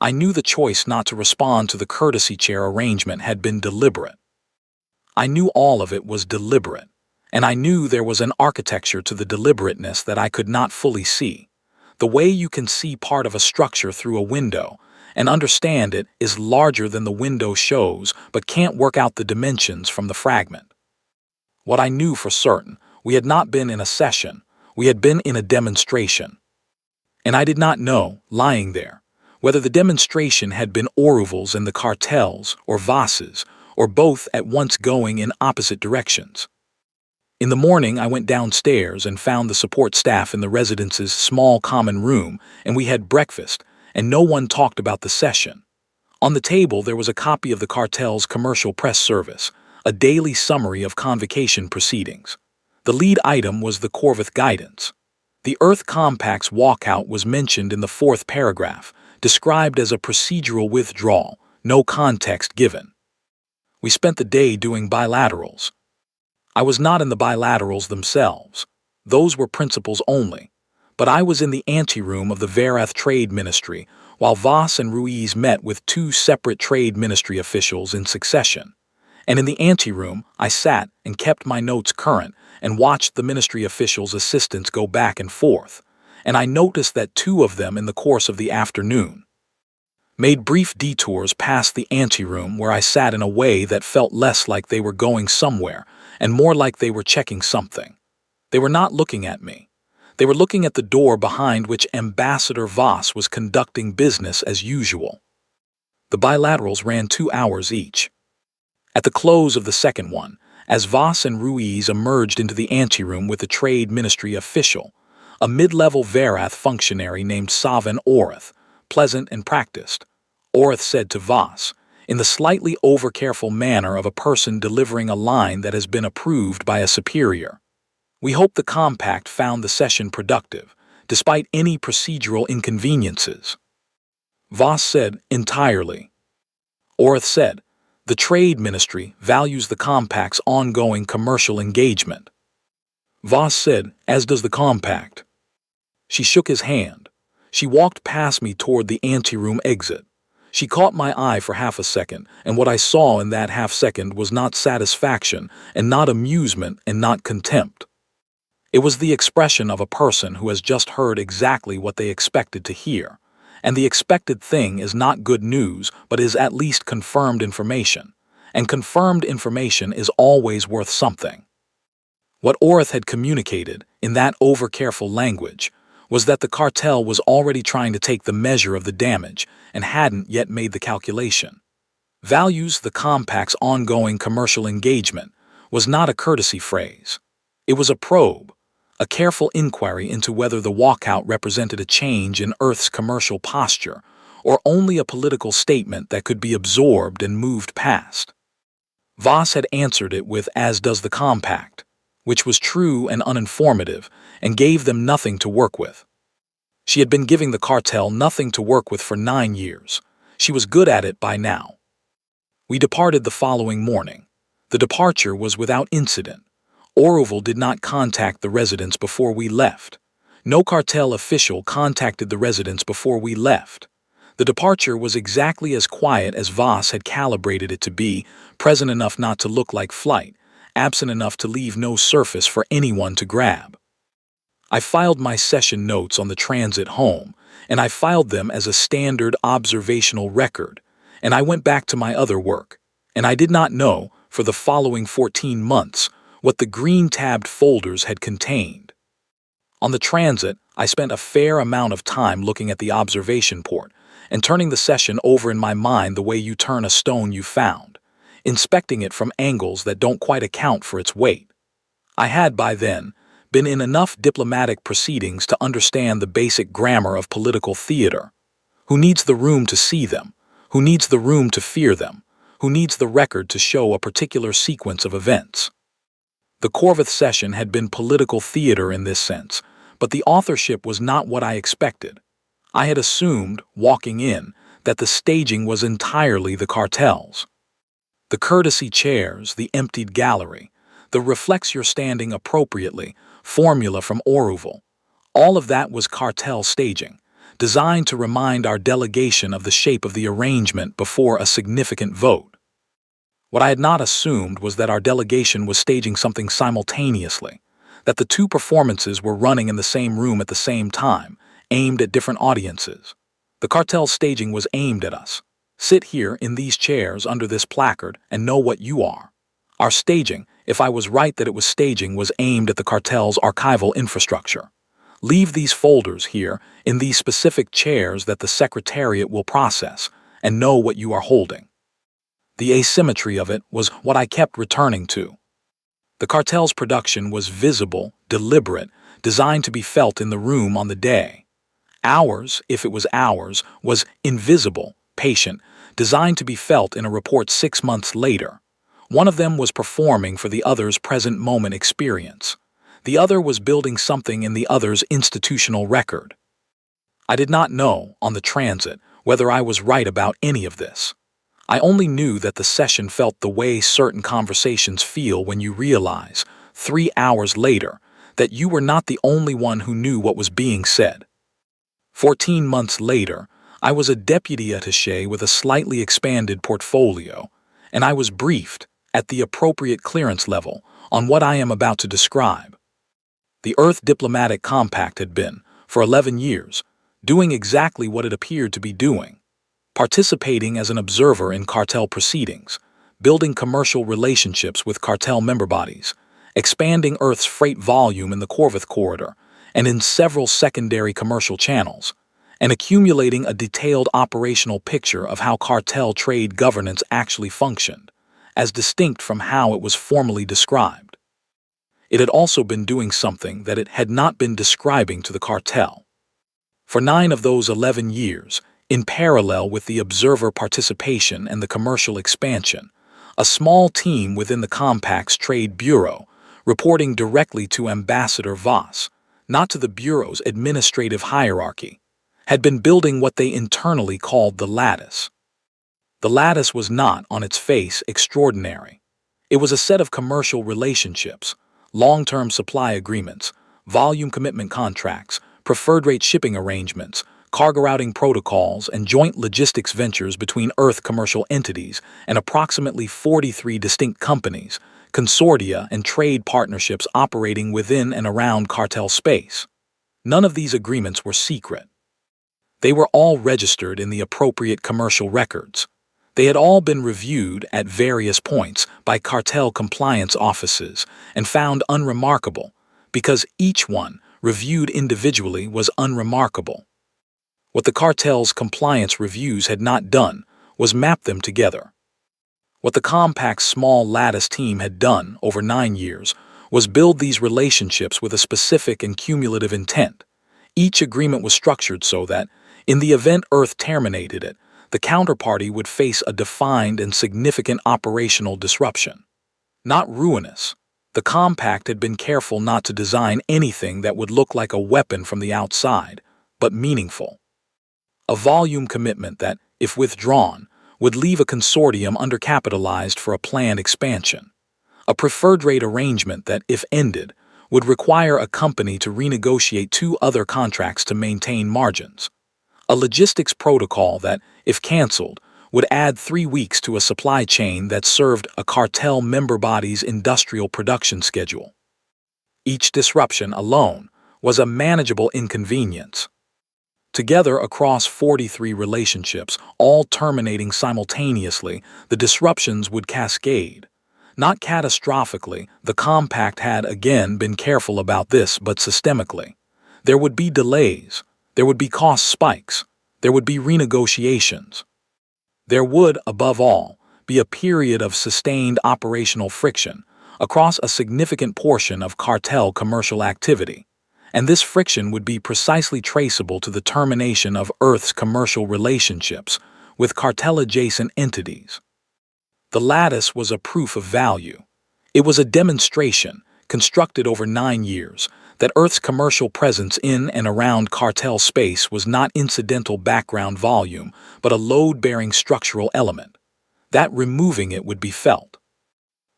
I knew the choice not to respond to the courtesy chair arrangement had been deliberate. I knew all of it was deliberate, and I knew there was an architecture to the deliberateness that I could not fully see. The way you can see part of a structure through a window and understand it is larger than the window shows but can't work out the dimensions from the fragment. What I knew for certain, we had not been in a session, we had been in a demonstration. And I did not know, lying there, whether the demonstration had been Oruval's and the cartels, or Voss's, or both at once going in opposite directions. In the morning, I went downstairs and found the support staff in the residence's small common room, and we had breakfast, and no one talked about the session. On the table, there was a copy of the cartel's commercial press service, a daily summary of convocation proceedings. The lead item was the Corvith guidance. The Earth Compact's walkout was mentioned in the 4th paragraph, described as a procedural withdrawal, no context given. We spent the day doing bilaterals. I was not in the bilaterals themselves. Those were principles only. But I was in the anteroom of the Verath Trade Ministry, while Voss and Ruiz met with two separate Trade Ministry officials in succession. And in the anteroom, I sat and kept my notes current and watched the ministry officials' assistants go back and forth. And I noticed that two of them in the course of the afternoon made brief detours past the anteroom where I sat in a way that felt less like they were going somewhere and more like they were checking something. They were not looking at me. They were looking at the door behind which Ambassador Voss was conducting business as usual. The bilaterals ran 2 hours each. At the close of the second one, as Voss and Ruiz emerged into the anteroom with the Trade Ministry official, a mid-level Verath functionary named Savin Orith, pleasant and practiced, Orith said to Voss, in the slightly over-careful manner of a person delivering a line that has been approved by a superior, "We hope the compact found the session productive, despite any procedural inconveniences." Voss said, "Entirely." Orith said, "The Trade Ministry values the compact's ongoing commercial engagement." Voss said, "As does the compact." She shook his hand. She walked past me toward the anteroom exit. She caught my eye for half a second, and what I saw in that half second was not satisfaction, and not amusement, and not contempt. It was the expression of a person who has just heard exactly what they expected to hear, and the expected thing is not good news, but is at least confirmed information, and confirmed information is always worth something. What Orith had communicated, in that over-careful language, was that the cartel was already trying to take the measure of the damage and hadn't yet made the calculation. Values the compact's ongoing commercial engagement was not a courtesy phrase. It was a probe, a careful inquiry into whether the walkout represented a change in Earth's commercial posture or only a political statement that could be absorbed and moved past. Voss had answered it with "as does the compact," which was true and uninformative and gave them nothing to work with. She had been giving the cartel nothing to work with for 9 years. She was good at it by now. We departed the following morning. The departure was without incident. Oroville did not contact the residents before we left. No cartel official contacted the residents before we left. The departure was exactly as quiet as Voss had calibrated it to be, present enough not to look like flight, absent enough to leave no surface for anyone to grab. I filed my session notes on the transit home, and I filed them as a standard observational record, and I went back to my other work, and I did not know, for the following 14 months, what the green-tabbed folders had contained. On the transit, I spent a fair amount of time looking at the observation port and turning the session over in my mind the way you turn a stone you found, inspecting it from angles that don't quite account for its weight. I had, by then, been in enough diplomatic proceedings to understand the basic grammar of political theater. Who needs the room to see them? Who needs the room to fear them? Who needs the record to show a particular sequence of events? The Corvith session had been political theater in this sense, but the authorship was not what I expected. I had assumed, walking in, that the staging was entirely the cartel's. The courtesy chairs, the emptied gallery, the reflects you're standing appropriately, formula from Oroville, all of that was cartel staging, designed to remind our delegation of the shape of the arrangement before a significant vote. What I had not assumed was that our delegation was staging something simultaneously, that the two performances were running in the same room at the same time, aimed at different audiences. The cartel staging was aimed at us. Sit here in these chairs under this placard and know what you are. Our staging, if I was right that it was staging, was aimed at the cartel's archival infrastructure. Leave these folders here in these specific chairs that the Secretariat will process and know what you are holding. The asymmetry of it was what I kept returning to. The cartel's production was visible, deliberate, designed to be felt in the room on the day. Ours, if it was ours, was invisible, patient, designed to be felt in a report 6 months later. One of them was performing for the other's present moment experience. The other was building something in the other's institutional record. I did not know, on the transit, whether I was right about any of this. I only knew that the session felt the way certain conversations feel when you realize, 3 hours later, that you were not the only one who knew what was being said. 14 months later, I was a deputy attaché with a slightly expanded portfolio, and I was briefed, at the appropriate clearance level, on what I am about to describe. The Earth Diplomatic Compact had been, for 11 years, doing exactly what it appeared to be doing: participating as an observer in cartel proceedings, building commercial relationships with cartel member bodies, expanding Earth's freight volume in the Corvus Corridor and in several secondary commercial channels, and accumulating a detailed operational picture of how cartel trade governance actually functioned, as distinct from how it was formally described. It had also been doing something that it had not been describing to the cartel. For 9 of those 11 years, in parallel with the observer participation and the commercial expansion, a small team within the Compact's Trade Bureau, reporting directly to Ambassador Voss, not to the Bureau's administrative hierarchy, had been building what they internally called the lattice. The lattice was not, on its face, extraordinary. It was a set of commercial relationships, long-term supply agreements, volume commitment contracts, preferred rate shipping arrangements, cargo routing protocols, and joint logistics ventures between Earth commercial entities and approximately 43 distinct companies, consortia, and trade partnerships operating within and around cartel space. None of these agreements were secret. They were all registered in the appropriate commercial records. They had all been reviewed at various points by cartel compliance offices and found unremarkable, because each one, reviewed individually, was unremarkable. What the cartel's compliance reviews had not done was map them together. What the Compact's small lattice team had done over 9 years was build these relationships with a specific and cumulative intent. Each agreement was structured so that, in the event Earth terminated it, the counterparty would face a defined and significant operational disruption. Not ruinous, the Compact had been careful not to design anything that would look like a weapon from the outside, but meaningful. A volume commitment that, if withdrawn, would leave a consortium undercapitalized for a planned expansion. A preferred rate arrangement that, if ended, would require a company to renegotiate 2 other contracts to maintain margins. A logistics protocol that, if canceled, would add 3 weeks to a supply chain that served a cartel member body's industrial production schedule. Each disruption alone was a manageable inconvenience. Together across 43 relationships, all terminating simultaneously, the disruptions would cascade. Not catastrophically, the Compact had again been careful about this, but systemically. There would be delays, there would be cost spikes, there would be renegotiations. There would, above all, be a period of sustained operational friction across a significant portion of cartel commercial activity, and this friction would be precisely traceable to the termination of Earth's commercial relationships with cartel-adjacent entities. The lattice was a proof of value. It was a demonstration, constructed over 9 years, that Earth's commercial presence in and around cartel space was not incidental background volume, but a load-bearing structural element, that removing it would be felt.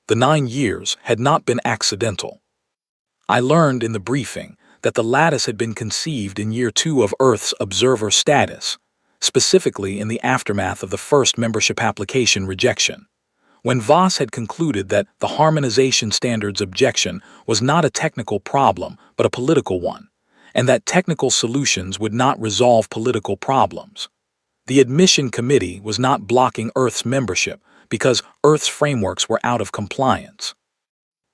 The 9 years had not been accidental. I learned in the briefing that the lattice had been conceived in year 2 of Earth's observer status, specifically in the aftermath of the first membership application rejection, when Voss had concluded that the harmonization standards objection was not a technical problem but a political one, and that technical solutions would not resolve political problems. The admission committee was not blocking Earth's membership because Earth's frameworks were out of compliance.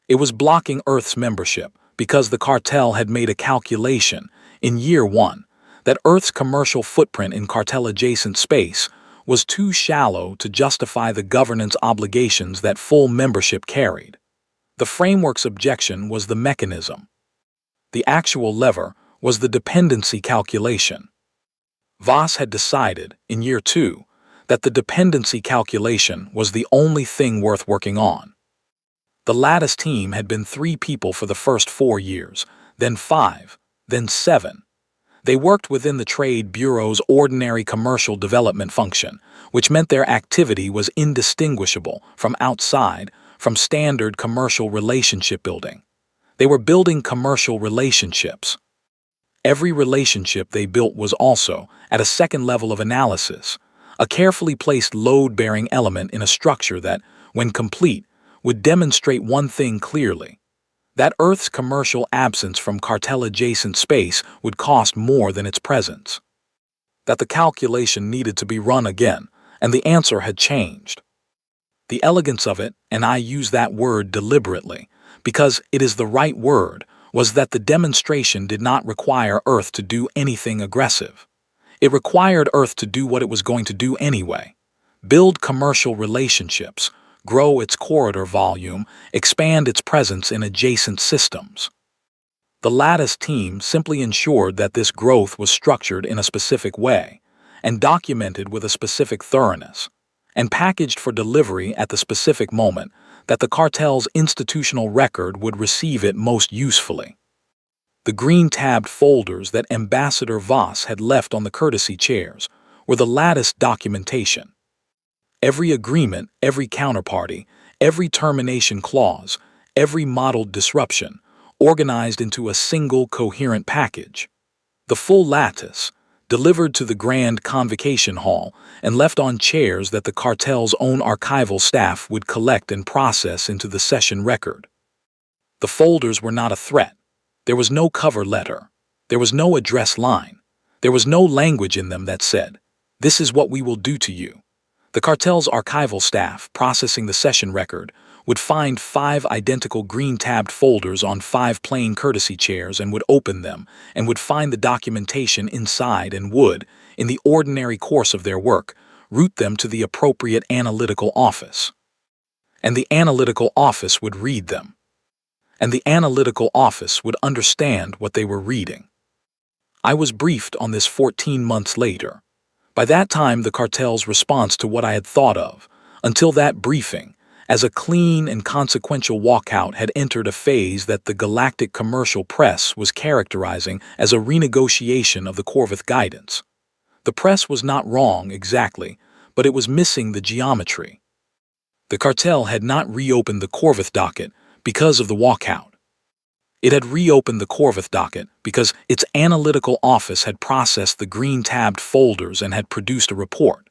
It was blocking Earth's membership because the cartel had made a calculation in year 1 that Earth's commercial footprint in cartel-adjacent space was too shallow to justify the governance obligations that full membership carried. The framework's objection was the mechanism. The actual lever was the dependency calculation. Voss had decided, in year 2, that the dependency calculation was the only thing worth working on. The lattice team had been 3 people for the first 4 years, then 5, then 7. They worked within the Trade Bureau's ordinary commercial development function, which meant their activity was indistinguishable from standard commercial relationship building. They were building commercial relationships. Every relationship they built was also, at a second level of analysis, a carefully placed load-bearing element in a structure that, when complete, would demonstrate one thing clearly: that Earth's commercial absence from cartel-adjacent space would cost more than its presence. That the calculation needed to be run again, and the answer had changed. The elegance of it, and I use that word deliberately, because it is the right word, was that the demonstration did not require Earth to do anything aggressive. It required Earth to do what it was going to do anyway: build commercial relationships, grow its corridor volume, expand its presence in adjacent systems. The Lattice team simply ensured that this growth was structured in a specific way, and documented with a specific thoroughness, and packaged for delivery at the specific moment that the cartel's institutional record would receive it most usefully. The green-tabbed folders that Ambassador Voss had left on the courtesy chairs were the Lattice documentation. Every agreement, every counterparty, every termination clause, every modeled disruption, organized into a single coherent package. The full Lattice, delivered to the Grand Convocation Hall and left on chairs that the cartel's own archival staff would collect and process into the session record. The folders were not a threat. There was no cover letter. There was no address line. There was no language in them that said, "This is what we will do to you." The cartel's archival staff, processing the session record, would find 5 identical green-tabbed folders on 5 plain courtesy chairs and would open them and would find the documentation inside and would, in the ordinary course of their work, route them to the appropriate analytical office. And the analytical office would read them. And the analytical office would understand what they were reading. I was briefed on this 14 months later. By that time, the cartel's response to what I had thought of, until that briefing, as a clean and consequential walkout had entered a phase that the galactic commercial press was characterizing as a renegotiation of the Corvith guidance. The press was not wrong exactly, but it was missing the geometry. The cartel had not reopened the Corvith docket because of the walkout. It had reopened the Corvith docket because its analytical office had processed the green-tabbed folders and had produced a report,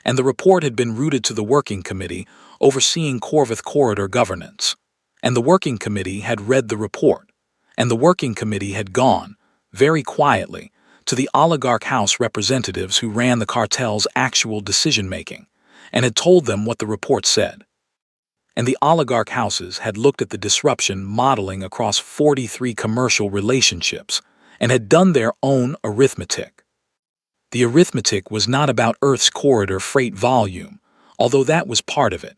and the report had been routed to the Working Committee overseeing Corvith corridor governance. And the Working Committee had read the report, and the Working Committee had gone, very quietly, to the oligarch house representatives who ran the cartel's actual decision-making, and had told them what the report said. And the oligarch houses had looked at the disruption modeling across 43 commercial relationships and had done their own arithmetic. The arithmetic was not about Earth's corridor freight volume, although that was part of it.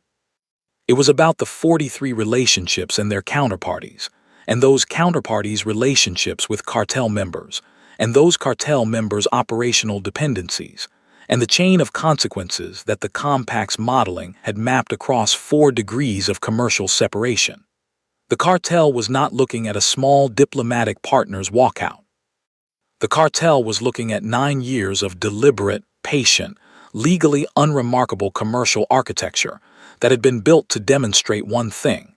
It was about the 43 relationships and their counterparties, and those counterparties' relationships with cartel members, and those cartel members' operational dependencies, and the chain of consequences that the compact's modeling had mapped across 4 degrees of commercial separation. The cartel was not looking at a small diplomatic partner's walkout. The cartel was looking at 9 years of deliberate, patient, legally unremarkable commercial architecture that had been built to demonstrate one thing: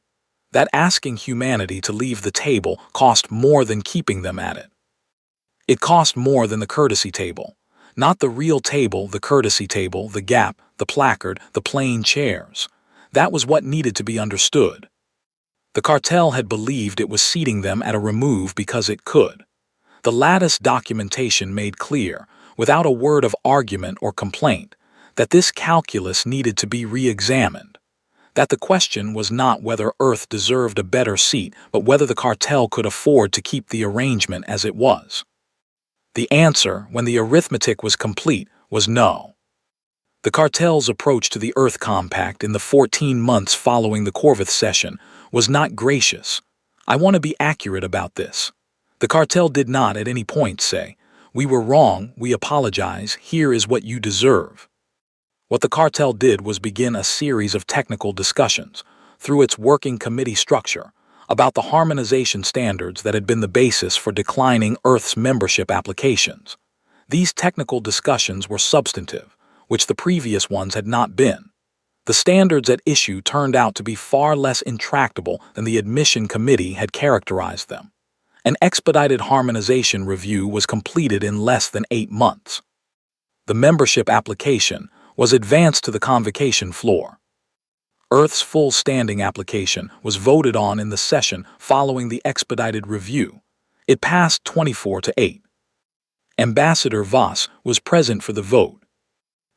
that asking humanity to leave the table cost more than keeping them at it. It cost more than the courtesy table. Not the real table, the courtesy table, the gap, the placard, the plain chairs. That was what needed to be understood. The cartel had believed it was seating them at a remove because it could. The Lattice documentation made clear, without a word of argument or complaint, that this calculus needed to be re-examined. That the question was not whether Earth deserved a better seat, but whether the cartel could afford to keep the arrangement as it was. The answer, when the arithmetic was complete, was no. The cartel's approach to the Earth Compact in the 14 months following the Corvith session was not gracious. I want to be accurate about this. The cartel did not at any point say, "We were wrong, we apologize, here is what you deserve." What the cartel did was begin a series of technical discussions, through its working committee structure, about the harmonization standards that had been the basis for declining Earth's membership applications. These technical discussions were substantive, which the previous ones had not been. The standards at issue turned out to be far less intractable than the admission committee had characterized them. An expedited harmonization review was completed in less than 8 months. The membership application was advanced to the convocation floor. Earth's full standing application was voted on in the session following the expedited review. It passed 24-8. Ambassador Voss was present for the vote.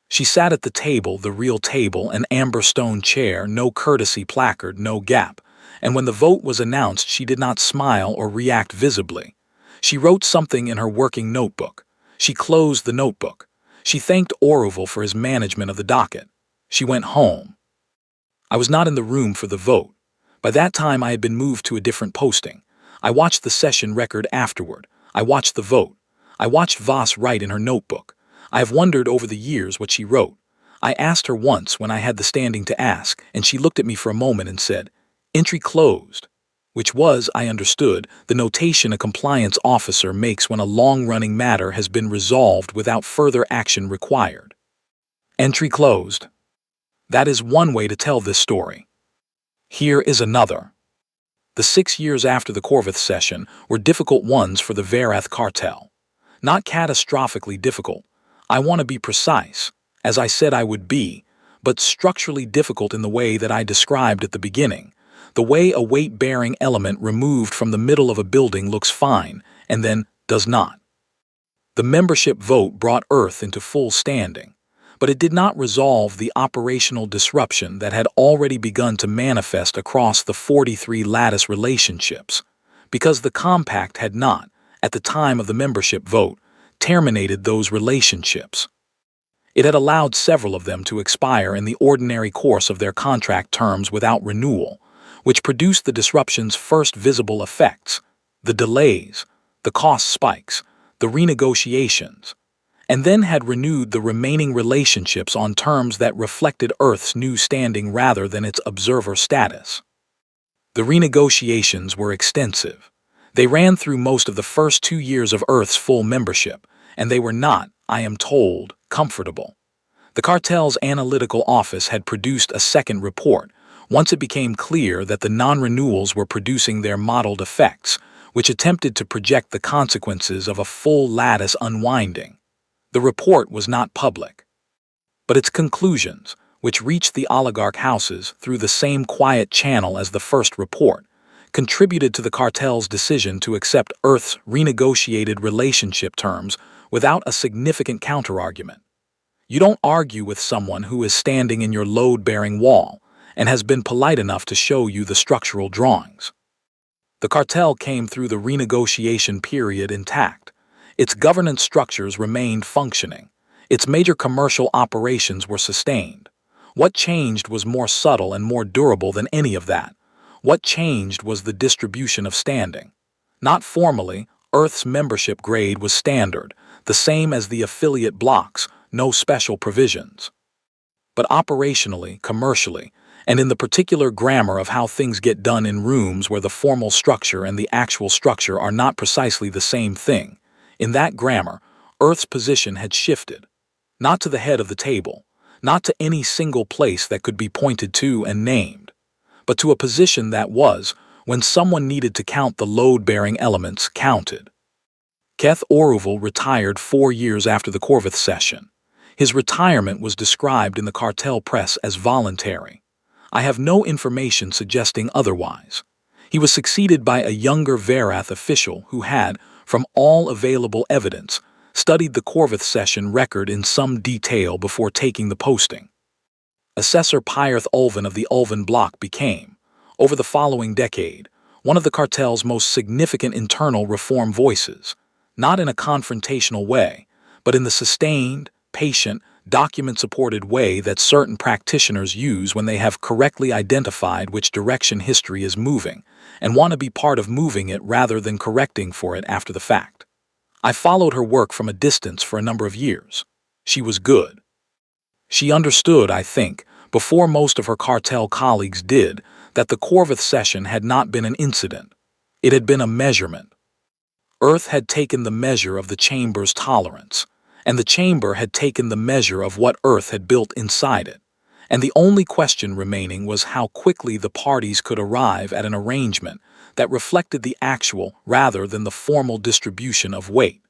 She sat at the table, the real table, an amber stone chair, no courtesy placard, no gap, and when the vote was announced she did not smile or react visibly. She wrote something in her working notebook. She closed the notebook. She thanked Oroville for his management of the docket. She went home. I was not in the room for the vote. By that time I had been moved to a different posting. I watched the session record afterward. I watched the vote. I watched Voss write in her notebook. I have wondered over the years what she wrote. I asked her once when I had the standing to ask, and she looked at me for a moment and said, "Entry closed," which was, I understood, the notation a compliance officer makes when a long-running matter has been resolved without further action required. Entry closed. That is one way to tell this story. Here is another. The 6 years after the Corvith session were difficult ones for the Verath cartel. Not catastrophically difficult. I want to be precise, as I said I would be, but structurally difficult in the way that I described at the beginning. The way a weight-bearing element removed from the middle of a building looks fine and then does not. The membership vote brought Earth into full standing, but it did not resolve the operational disruption that had already begun to manifest across the 43 lattice relationships, because the compact had not, at the time of the membership vote, terminated those relationships. It had allowed several of them to expire in the ordinary course of their contract terms without renewal, which produced the disruption's first visible effects, the delays, the cost spikes, the renegotiations, and then had renewed the remaining relationships on terms that reflected Earth's new standing rather than its observer status. The renegotiations were extensive. They ran through most of the first 2 years of Earth's full membership, and they were not, I am told, comfortable. The cartel's analytical office had produced a second report, once it became clear that the non-renewals were producing their modeled effects, which attempted to project the consequences of a full lattice unwinding. The report was not public, but its conclusions, which reached the oligarch houses through the same quiet channel as the first report, contributed to the cartel's decision to accept Earth's renegotiated relationship terms without a significant counterargument. You don't argue with someone who is standing in your load-bearing wall and has been polite enough to show you the structural drawings. The cartel came through the renegotiation period intact. Its governance structures remained functioning. Its major commercial operations were sustained. What changed was more subtle and more durable than any of that. What changed was the distribution of standing. Not formally, Earth's membership grade was standard, the same as the affiliate blocks, no special provisions. But operationally, commercially, and in the particular grammar of how things get done in rooms where the formal structure and the actual structure are not precisely the same thing, in that grammar, Earth's position had shifted. Not to the head of the table, not to any single place that could be pointed to and named, but to a position that was, when someone needed to count the load-bearing elements, counted. Keth Oroville retired 4 years after the Corvith session. His retirement was described in the cartel press as voluntary. I have no information suggesting otherwise. He was succeeded by a younger Verath official who had, from all available evidence, studied the Corvith session record in some detail before taking the posting. Assessor Pyarth Ulvan of the Ulvan block became, over the following decade, one of the cartel's most significant internal reform voices, not in a confrontational way, but in the sustained, patient, document-supported way that certain practitioners use when they have correctly identified which direction history is moving and want to be part of moving it rather than correcting for it after the fact. I followed her work from a distance for a number of years. She was good. She understood, I think, before most of her cartel colleagues did, that the Corvith session had not been an incident. It had been a measurement. Earth had taken the measure of the chamber's tolerance, and the chamber had taken the measure of what Earth had built inside it. And the only question remaining was how quickly the parties could arrive at an arrangement that reflected the actual rather than the formal distribution of weight.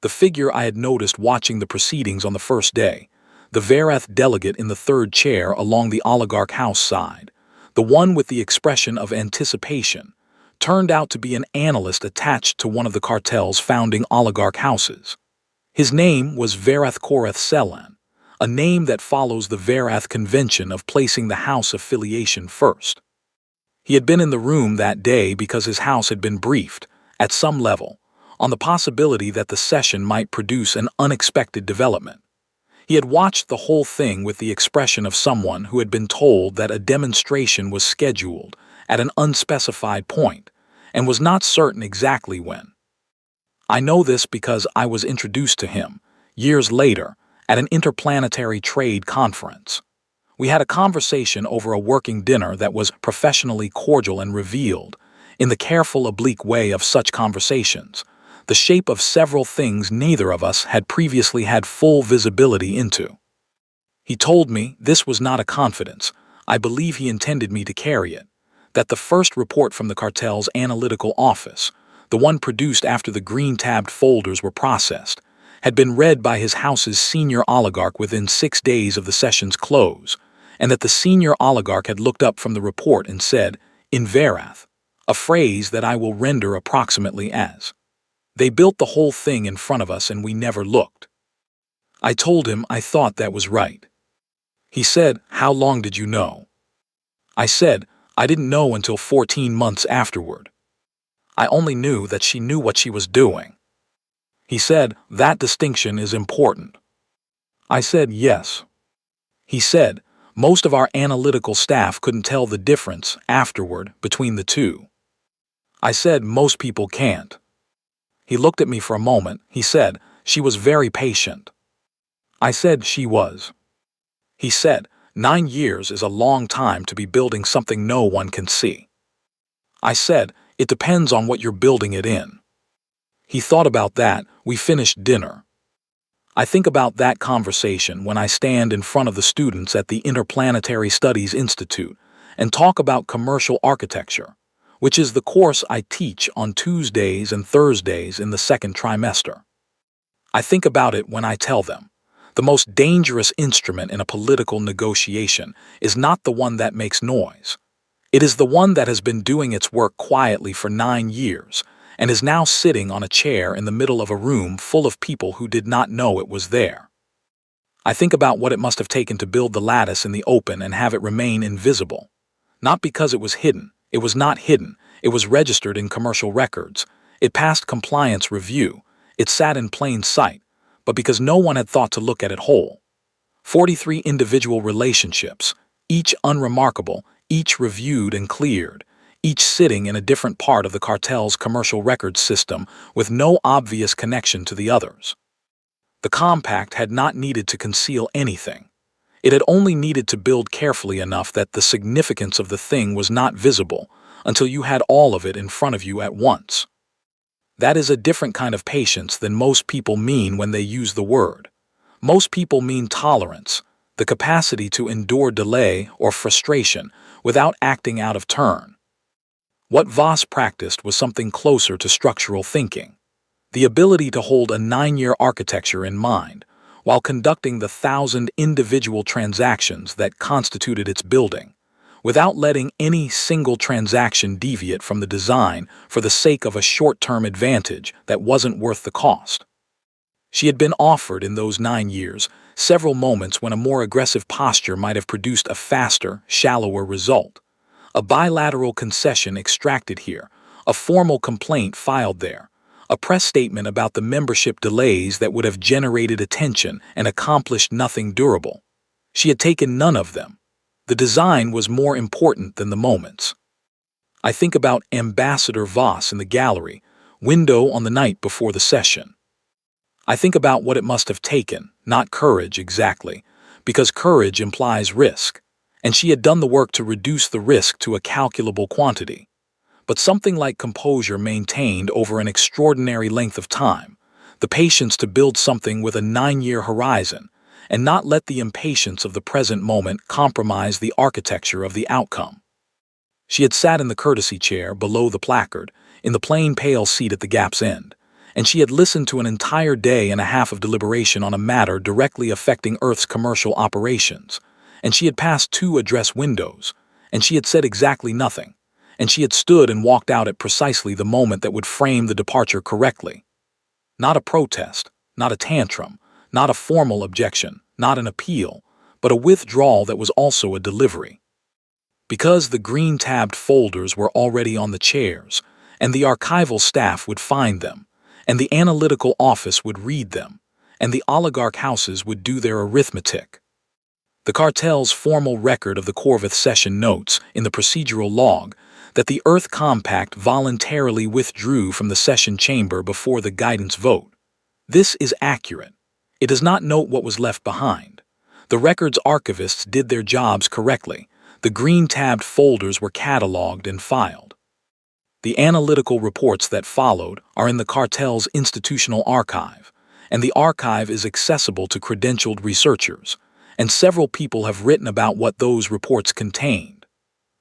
The figure I had noticed watching the proceedings on the first day, the Verath delegate in the third chair along the oligarch house side, the one with the expression of anticipation, turned out to be an analyst attached to one of the cartel's founding oligarch houses. His name was Verath Korath Selan, a name that follows the Verath convention of placing the house affiliation first. He had been in the room that day because his house had been briefed, at some level, on the possibility that the session might produce an unexpected development. He had watched the whole thing with the expression of someone who had been told that a demonstration was scheduled at an unspecified point and was not certain exactly when. I know this because I was introduced to him, years later, at an interplanetary trade conference. We had a conversation over a working dinner that was professionally cordial and revealed, in the careful oblique way of such conversations, the shape of several things neither of us had previously had full visibility into. He told me this was not a confidence, I believe he intended me to carry it, that the first report from the cartel's analytical office, the one produced after the green-tabbed folders were processed, had been read by his house's senior oligarch within 6 days of the session's close, and that the senior oligarch had looked up from the report and said, in Verath, a phrase that I will render approximately as, "They built the whole thing in front of us and we never looked." I told him I thought that was right. He said, "How long did you know?" I said, "I didn't know until 14 months afterward. I only knew that she knew what she was doing." He said, "That distinction is important." I said, "Yes." He said, "Most of our analytical staff couldn't tell the difference afterward between the two." I said, "Most people can't." He looked at me for a moment. He said, "She was very patient." I said, "She was." He said, 9 years is a long time to be building something no one can see." I said, "It depends on what you're building it in." He thought about that. We finished dinner. I think about that conversation when I stand in front of the students at the Interplanetary Studies Institute and talk about commercial architecture, which is the course I teach on Tuesdays and Thursdays in the second trimester. I think about it when I tell them, the most dangerous instrument in a political negotiation is not the one that makes noise. It is the one that has been doing its work quietly for 9 years and is now sitting on a chair in the middle of a room full of people who did not know it was there. I think about what it must have taken to build the lattice in the open and have it remain invisible. Not because it was hidden. It was not hidden. It was registered in commercial records. It passed compliance review. It sat in plain sight, but because no one had thought to look at it whole. 43 individual relationships, each unremarkable, each reviewed and cleared, each sitting in a different part of the cartel's commercial records system with no obvious connection to the others. The compact had not needed to conceal anything. It had only needed to build carefully enough that the significance of the thing was not visible until you had all of it in front of you at once. That is a different kind of patience than most people mean when they use the word. Most people mean tolerance, the capacity to endure delay or frustration without acting out of turn. What Voss practiced was something closer to structural thinking, the ability to hold a 9-year architecture in mind while conducting the 1,000 individual transactions that constituted its building, without letting any single transaction deviate from the design for the sake of a short-term advantage that wasn't worth the cost. She had been offered in those 9 years several moments when a more aggressive posture might have produced a faster, shallower result. A bilateral concession extracted here, a formal complaint filed there, a press statement about the membership delays that would have generated attention and accomplished nothing durable. She had taken none of them. The design was more important than the moments. I think about Ambassador Voss in the gallery, window on the night before the session. I think about what it must have taken, not courage exactly, because courage implies risk, and she had done the work to reduce the risk to a calculable quantity. But something like composure maintained over an extraordinary length of time, the patience to build something with a 9-year horizon, and not let the impatience of the present moment compromise the architecture of the outcome. She had sat in the courtesy chair below the placard, in the plain pale seat at the gap's end, and she had listened to an entire day and a half of deliberation on a matter directly affecting Earth's commercial operations, and she had passed 2 address windows, and she had said exactly nothing, and she had stood and walked out at precisely the moment that would frame the departure correctly. Not a protest, not a tantrum, not a formal objection, not an appeal, but a withdrawal that was also a delivery. Because the green-tabbed folders were already on the chairs, and the archival staff would find them, and the analytical office would read them, and the oligarch houses would do their arithmetic. The cartel's formal record of the Corvith session notes in the procedural log that the Earth Compact voluntarily withdrew from the session chamber before the guidance vote. This is accurate. It does not note what was left behind. The record's archivists did their jobs correctly. The green-tabbed folders were cataloged and filed. The analytical reports that followed are in the cartel's institutional archive, and the archive is accessible to credentialed researchers, and several people have written about what those reports contained.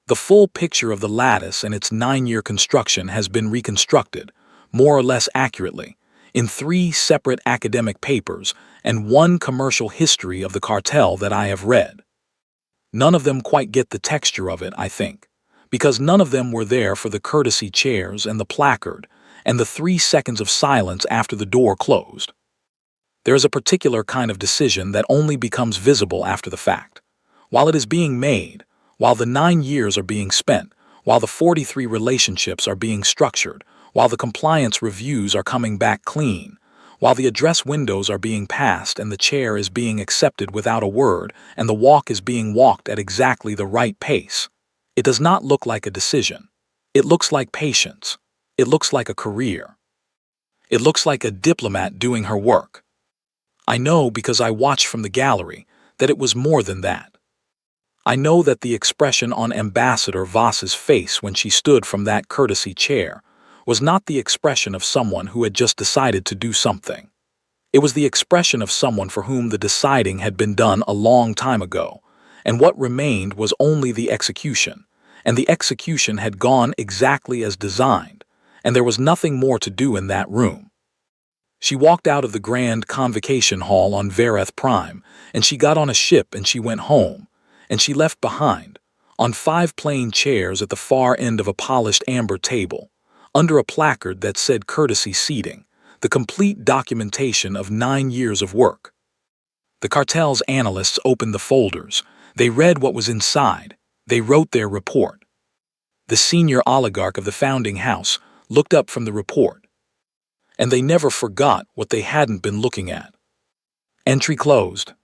The full picture of the lattice and its 9-year construction has been reconstructed, more or less accurately, in 3 separate academic papers and 1 commercial history of the cartel that I have read. None of them quite get the texture of it, I think, because none of them were there for the courtesy chairs and the placard and the 3 seconds of silence after the door closed. There is a particular kind of decision that only becomes visible after the fact. While it is being made, while the 9 years are being spent, while the 43 relationships are being structured, while the compliance reviews are coming back clean, while the address windows are being passed and the chair is being accepted without a word and the walk is being walked at exactly the right pace, it does not look like a decision. It looks like patience. It looks like a career. It looks like a diplomat doing her work. I know because I watched from the gallery that it was more than that. I know that the expression on Ambassador Voss's face when she stood from that courtesy chair was not the expression of someone who had just decided to do something. It was the expression of someone for whom the deciding had been done a long time ago, and what remained was only the execution, and the execution had gone exactly as designed, and there was nothing more to do in that room. She walked out of the grand convocation hall on Vareth Prime, and she got on a ship and she went home, and she left behind, on 5 plain chairs at the far end of a polished amber table, under a placard that said courtesy seating, the complete documentation of 9 years of work. The cartel's analysts opened the folders. They read what was inside. They wrote their report. The senior oligarch of the founding house looked up from the report, and they never forgot what they hadn't been looking at. Entry closed.